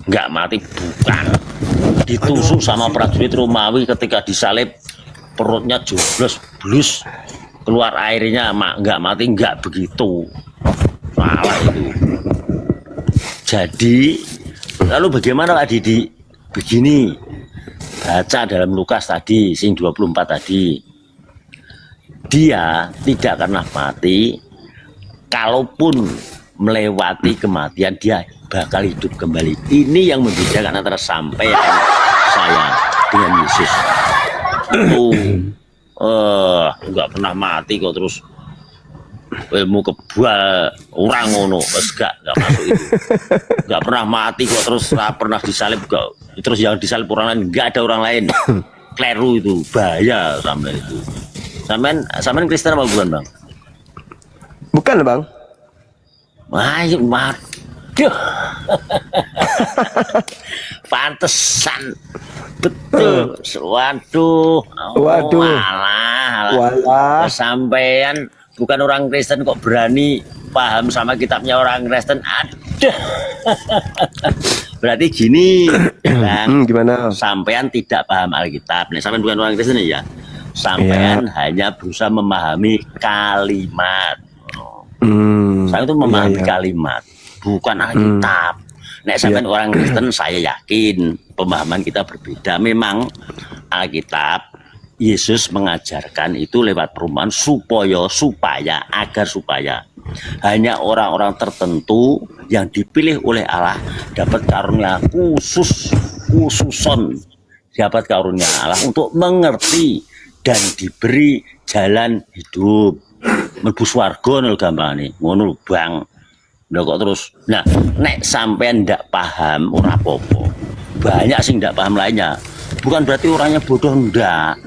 nggak mati, bukan. Ditusuk sama prajurit Romawi ketika disalib, perutnya joblos blus, keluar airnya, nggak mati, nggak begitu. Salah itu. Jadi lalu bagaimana Pak Didi? Begini, baca dalam Lukas tadi sing 24 tadi, dia tidak pernah mati, kalaupun melewati kematian dia bakal hidup kembali. Ini yang membedakan antara sampean saya dengan Yesus. Nggak pernah mati kok terus ilmu kebal orang ngono, enggak masuk itu. Enggak pernah mati kok terus pernah disalib kok. Terus yang disalib orang lain, enggak ada orang lain. Kleru itu, bahaya sampai itu. Sampean Kristen apa bukan, Bang? Bukan, Bang. Waduh. Pantesan. Betul. Waduh. Walah. Sampean bukan orang Kristen kok berani paham sama kitabnya orang Kristen. Aduh. Berarti gini, Bang. Gimana? Sampean tidak paham Alkitab. Nih, sampean bukan orang Kristen ya. Sampean hanya berusaha memahami kalimat. Saya itu memahami kalimat, bukan Alkitab. Nek sampean orang Kristen, saya yakin pemahaman kita berbeda. Memang Alkitab Yesus mengajarkan itu lewat perumpamaan agar supaya hanya orang-orang tertentu yang dipilih oleh Allah dapat karunia khususon dapat karunia Allah untuk mengerti dan diberi jalan hidup. Mlebu swarga nol gampangane ngono Bang. Ndak kok terus. Nah, nek sampean ndak paham ora apa-apa. Banyak sing ndak paham lainnya. Bukan berarti orangnya bodoh, ndak.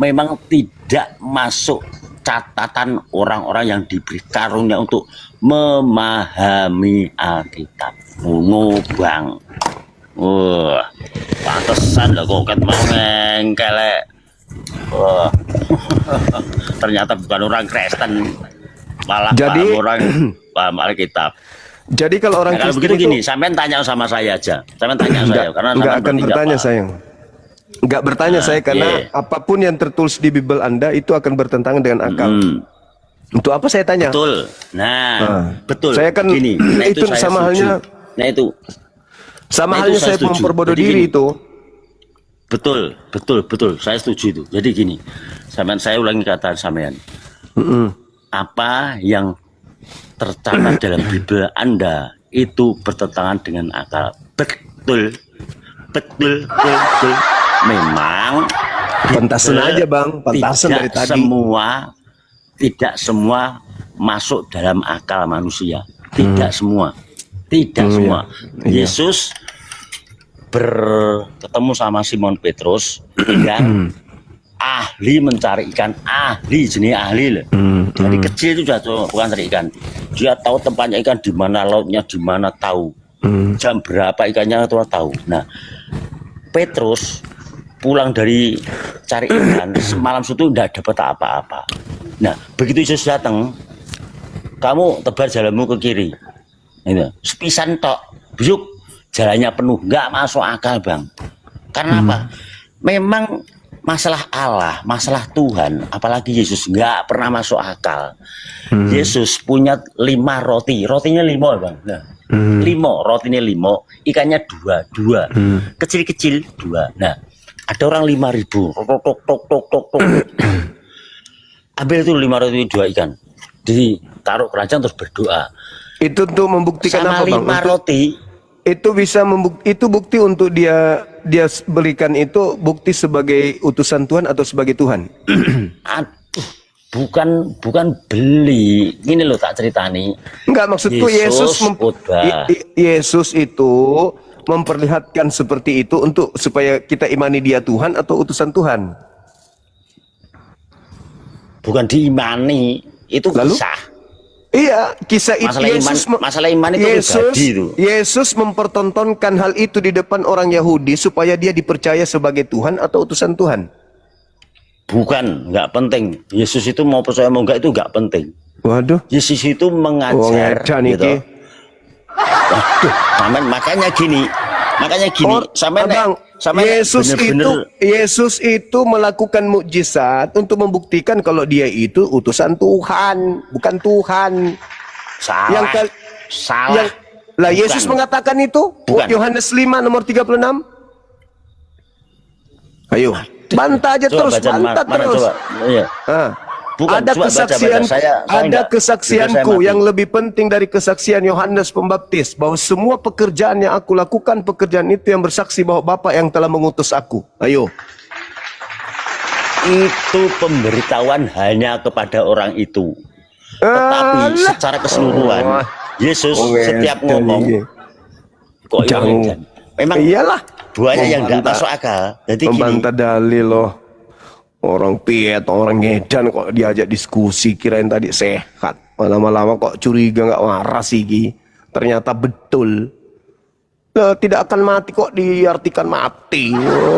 Memang tidak masuk catatan orang-orang yang diberi karunia untuk memahami Alkitab. Ngono Bang. Wah, pantesan lho kok ket mau ngengkel. Ternyata bukan orang Kristen, malah jadi orang paham Alkitab. Jadi kalau orang Kristen begitu gini, sampean tanya sama saya aja. Sampean tanya saya karena enggak akan bertanya saya. Enggak bertanya saya karena apapun yang tertulis di Bible Anda itu akan bertentangan dengan akal. Untuk apa saya tanya? Betul. Betul. Saya kan gini, itu sama halnya. Sama halnya saya memperbodoh diri itu. Betul. Saya setuju itu. Jadi gini, saya ulangi kata sampean. Apa yang tercatat dalam Bible Anda itu bertentangan dengan akal. Betul. betul, betul. Memang Pantasan betul, aja Bang, pantasan dari tadi. Tidak semua masuk dalam akal manusia. Tidak semua. Tidak semua. Iya. Yesus bertemu sama Simon Petrus yang ahli mencari ikan, ahli jenis ahli loh. Dari kecil itu sudah tahu, bukan cari ikan. Dia tahu tempatnya ikan di mana, lautnya di mana, tahu. Jam berapa ikannya itu tahu. Nah, Petrus pulang dari cari ikan semalam itu tidak dapat apa-apa. Nah, begitu Yesus datang, kamu tebar jalanmu ke kiri. Itu, sepisan tok, busuk, jalannya penuh, nggak masuk akal Bang. Karena apa? Memang masalah Allah, masalah Tuhan, apalagi Yesus nggak pernah masuk akal. Yesus punya 5 roti, rotinya 5 Bang. Nah, 5, rotinya 5, ikannya 2, kecil-kecil 2. Nah, ada orang 5.000, tok. Ambil itu 5 roti 2 ikan, ditaruh keranjang terus berdoa. Itu untuk membuktikan Sama apa Bang? 5 roti. Itu bisa itu bukti untuk dia berikan itu bukti sebagai utusan Tuhan atau sebagai Tuhan? Aduh, bukan beli. Ini loh tak ceritani. Enggak, maksudku khotbah. Yesus itu memperlihatkan seperti itu untuk supaya kita imani dia Tuhan atau utusan Tuhan. Bukan diimani, itu Lalu? kisah. Iya, kisah itu Masalah iman itu pribadi itu. Yesus mempertontonkan hal itu di depan orang Yahudi supaya dia dipercaya sebagai Tuhan atau utusan Tuhan. Bukan, nggak penting. Yesus itu mau percaya mau enggak itu nggak penting. Waduh. Yesus itu mengajar gitu. Waduh, makanya gini. Yesus itu melakukan mukjizat untuk membuktikan kalau dia itu utusan Tuhan, bukan Tuhan. Salah. Salah. Lah Yesus mengatakan itu. Bukan. Yohanes 5 nomor 36. Ayo, bantah aja terus, bantah terus. Coba. Iya. Bukan, ada kesaksian, ada kesaksianku yang lebih penting dari kesaksian Yohanes Pembaptis, bahwa semua pekerjaan yang aku lakukan, pekerjaan itu yang bersaksi bahwa Bapa yang telah mengutus aku. Ayo. Itu pemberitahuan hanya kepada orang itu. Tetapi secara keseluruhan, Yesus setiap ngomong kok Edan. Memang iyalah banyak yang tidak masuk akal. Jadi membantah dalil loh. Orang piet, orang ngedan kok diajak diskusi, kirain tadi sehat. Lama-lama kok curiga nggak waras sih. Ternyata betul. Tidak akan mati kok diartikan mati.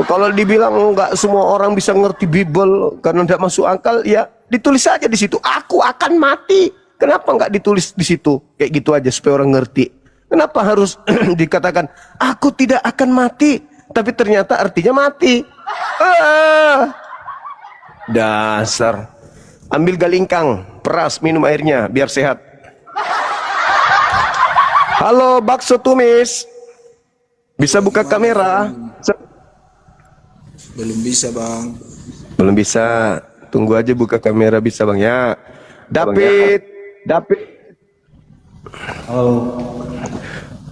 Kalau dibilang nggak semua orang bisa ngerti Bible karena tidak masuk akal, ya ditulis aja di situ. Aku akan mati. Kenapa nggak ditulis di situ? Kayak gitu aja supaya orang ngerti. Kenapa harus dikatakan aku tidak akan mati, tapi ternyata artinya mati? Dasar. Ambil galingkang, peras, minum airnya biar sehat. Halo bakso tumis, bisa buka kamera? Belum bisa Bang. Belum bisa. Tunggu aja buka kamera bisa Bang ya. David. Halo.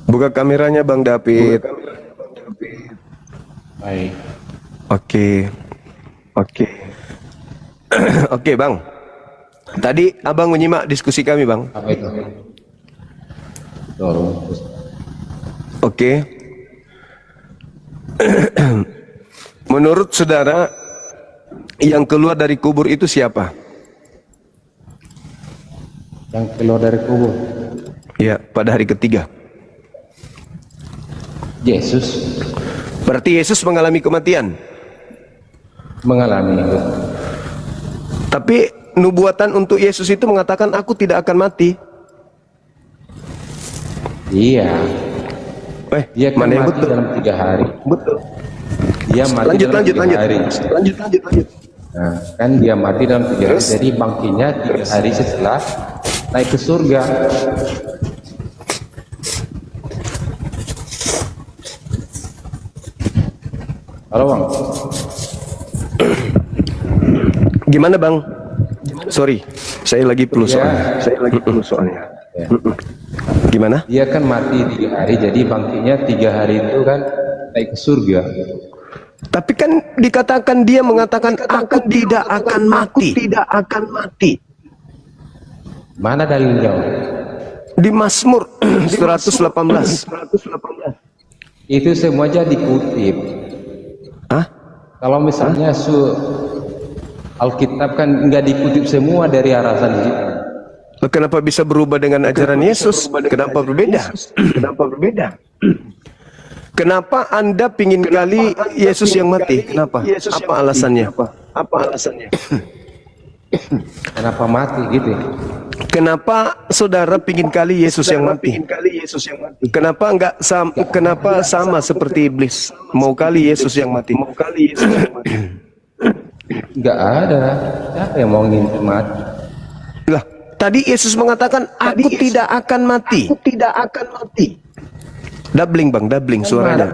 Buka kameranya Bang David. Baik. Oke. Oke Bang. Tadi Abang menyimak diskusi kami Bang. Apa itu? Dorong. Oke. Menurut saudara, yang keluar dari kubur itu siapa? Yang keluar dari kubur. Ya, pada hari ketiga. Yesus Berarti Yesus mengalami kematian. mengalami itu. Tapi nubuatan untuk Yesus itu mengatakan aku tidak akan mati. Iya. Dia kan mana yang mati betul? dalam 3 hari. Betul. Dia mati Lanjut. dalam 3 hari. Lanjut. Nah, kan dia mati dalam 3 hari. Jadi bangkitnya 3 hari setelah naik ke surga. Halo Bang. Gimana Bang? Sorry, saya lagi perlu soalnya. Ya. Gimana? Dia kan mati 3 hari, jadi bangkitnya 3 hari itu kan naik ke surga. Tapi kan dikatakan dia mengatakan aku tidak akan mati. Tidak akan mati. Mana dalilnya? Di Mazmur 118. Itu semuanya dikutip. Hah? Kalau misalnya Alkitab kan nggak dikutip semua dari arahan kita. Kenapa bisa berubah dengan ajaran Yesus? Kenapa berbeda? Kenapa berbeda? Kenapa Anda pingin kali Yesus yang mati? Kenapa? Apa alasannya? Apa alasannya? Kenapa mati gitu? Kenapa saudara pingin kali Yesus yang mati? Kenapa enggak kenapa sama seperti iblis? Mau kali Yesus yang mati? Nggak ada. Siapa yang mau ngintip mati? Lah, tadi Yesus mengatakan aku tidak akan mati. Aku tidak akan mati. Doubling bang, doubling suaranya.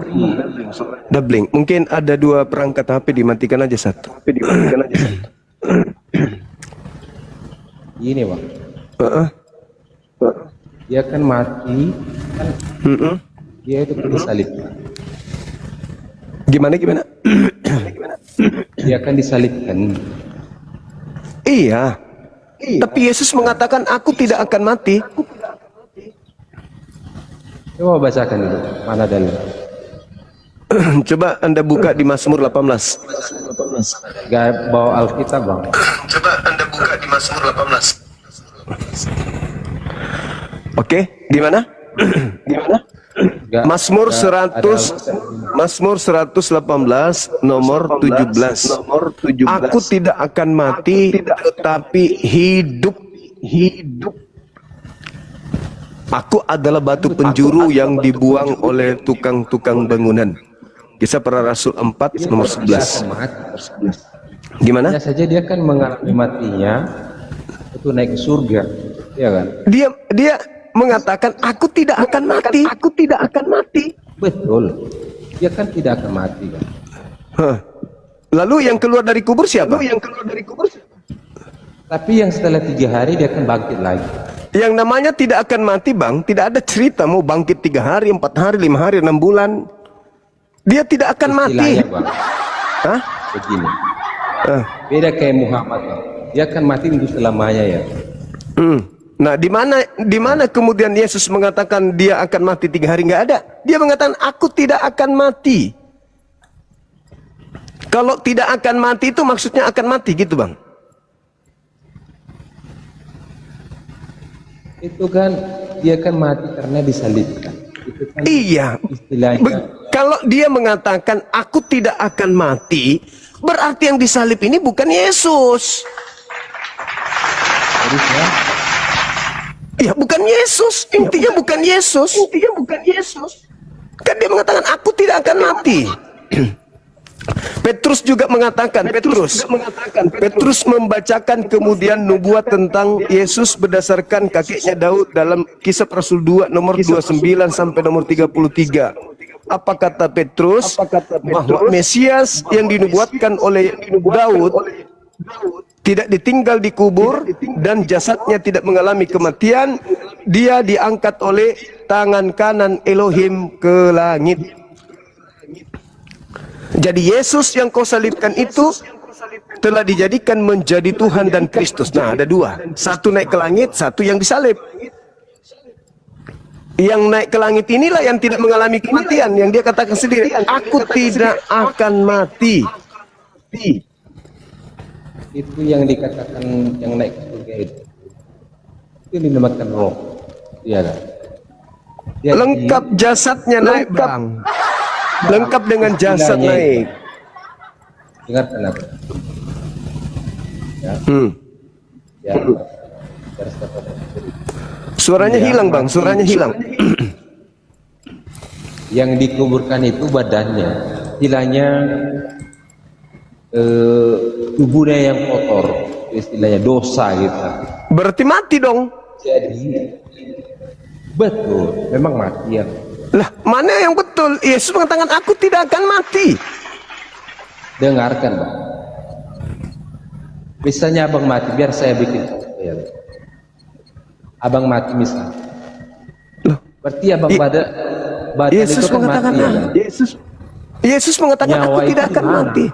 Doubling. Mungkin ada dua perangkat HP, dimatikan aja satu. Ini bang. Dia kan mati, kan dia itu disalibkan. Gimana? Dia kan disalibkan. Iya. Tapi Yesus mengatakan aku tidak akan mati. Coba bacakan itu, mana dalil? Coba Anda buka di Mazmur 18. Gak bawa Alkitab bang. Coba Anda buka di Mazmur 18. Oke, di mana? Mazmur 118 nomor 17. Aku tidak akan mati tetapi hidup. Aku adalah batu penjuru yang dibuang oleh tukang-tukang bangunan. Kisah Para Rasul 4 nomor 11. Gimana? Hanya saja dia kan mengalami matinya itu naik ke surga, ya kan? Dia mengatakan aku tidak akan mati. Aku tidak akan mati. Betul. Dia kan tidak akan mati kan? Lalu yang keluar dari kubur siapa? Tapi yang setelah 3 hari dia akan bangkit lagi. Yang namanya tidak akan mati bang, tidak ada cerita mau bangkit 3 hari, 4 hari, 5 hari, 6 bulan. Dia tidak akan mati. Istilahnya, bang. Hah? Begini. Beda kayak Muhammad bang. Dia akan mati untuk selamanya ya. Nah, di mana kemudian Yesus mengatakan dia akan mati 3 hari? Nggak ada. Dia mengatakan aku tidak akan mati. Kalau tidak akan mati itu maksudnya akan mati gitu bang. Itu kan dia kan mati karena disalibkan. Itu kan Iya. istilahnya. Kalau dia mengatakan aku tidak akan mati, berarti yang disalib ini bukan Yesus. Harusnya Ya bukan Yesus. Intinya bukan Yesus. Kan dia mengatakan aku tidak akan mati. Petrus juga mengatakan, Petrus membacakan kemudian nubuat tentang Yesus berdasarkan kakeknya Daud dalam Kisah Rasul 2 nomor 29 sampai nomor 33. Apa kata Petrus? Bahwa Mesias yang dinubuatkan oleh Daud tidak ditinggal di kubur dan jasadnya tidak mengalami kematian. Dia diangkat oleh tangan kanan Elohim ke langit. Jadi Yesus yang kau salibkan itu telah dijadikan menjadi Tuhan dan Kristus. Nah, ada dua. Satu naik ke langit, satu yang disalib. Yang naik ke langit inilah yang tidak mengalami kematian. Yang dia katakan sendiri, aku tidak akan mati. itu yang dikatakan yang naik ke surga itu dinamakan roh, iya kan? Dia Lengkap jasadnya naik bang. Lengkap dengan jasad naik. Dengarkan aku. Ya. Ya. Suaranya hilang bang, suaranya hilang. Yang dikuburkan itu badannya, istilahnya tubuhnya yang kotor, istilahnya dosa gitu. Berarti mati dong. Jadi betul, memang mati ya. Lah, mana yang betul? Yesus mengatakan aku tidak akan mati. Dengarkan bang. Misalnya abang mati, biar saya bikin ya. Abang mati misalnya. Loh, berarti abang badan Yesus itu kan mengatakan mati ya, kan? Yesus mengatakan Nyawa aku tidak itu akan gimana? mati.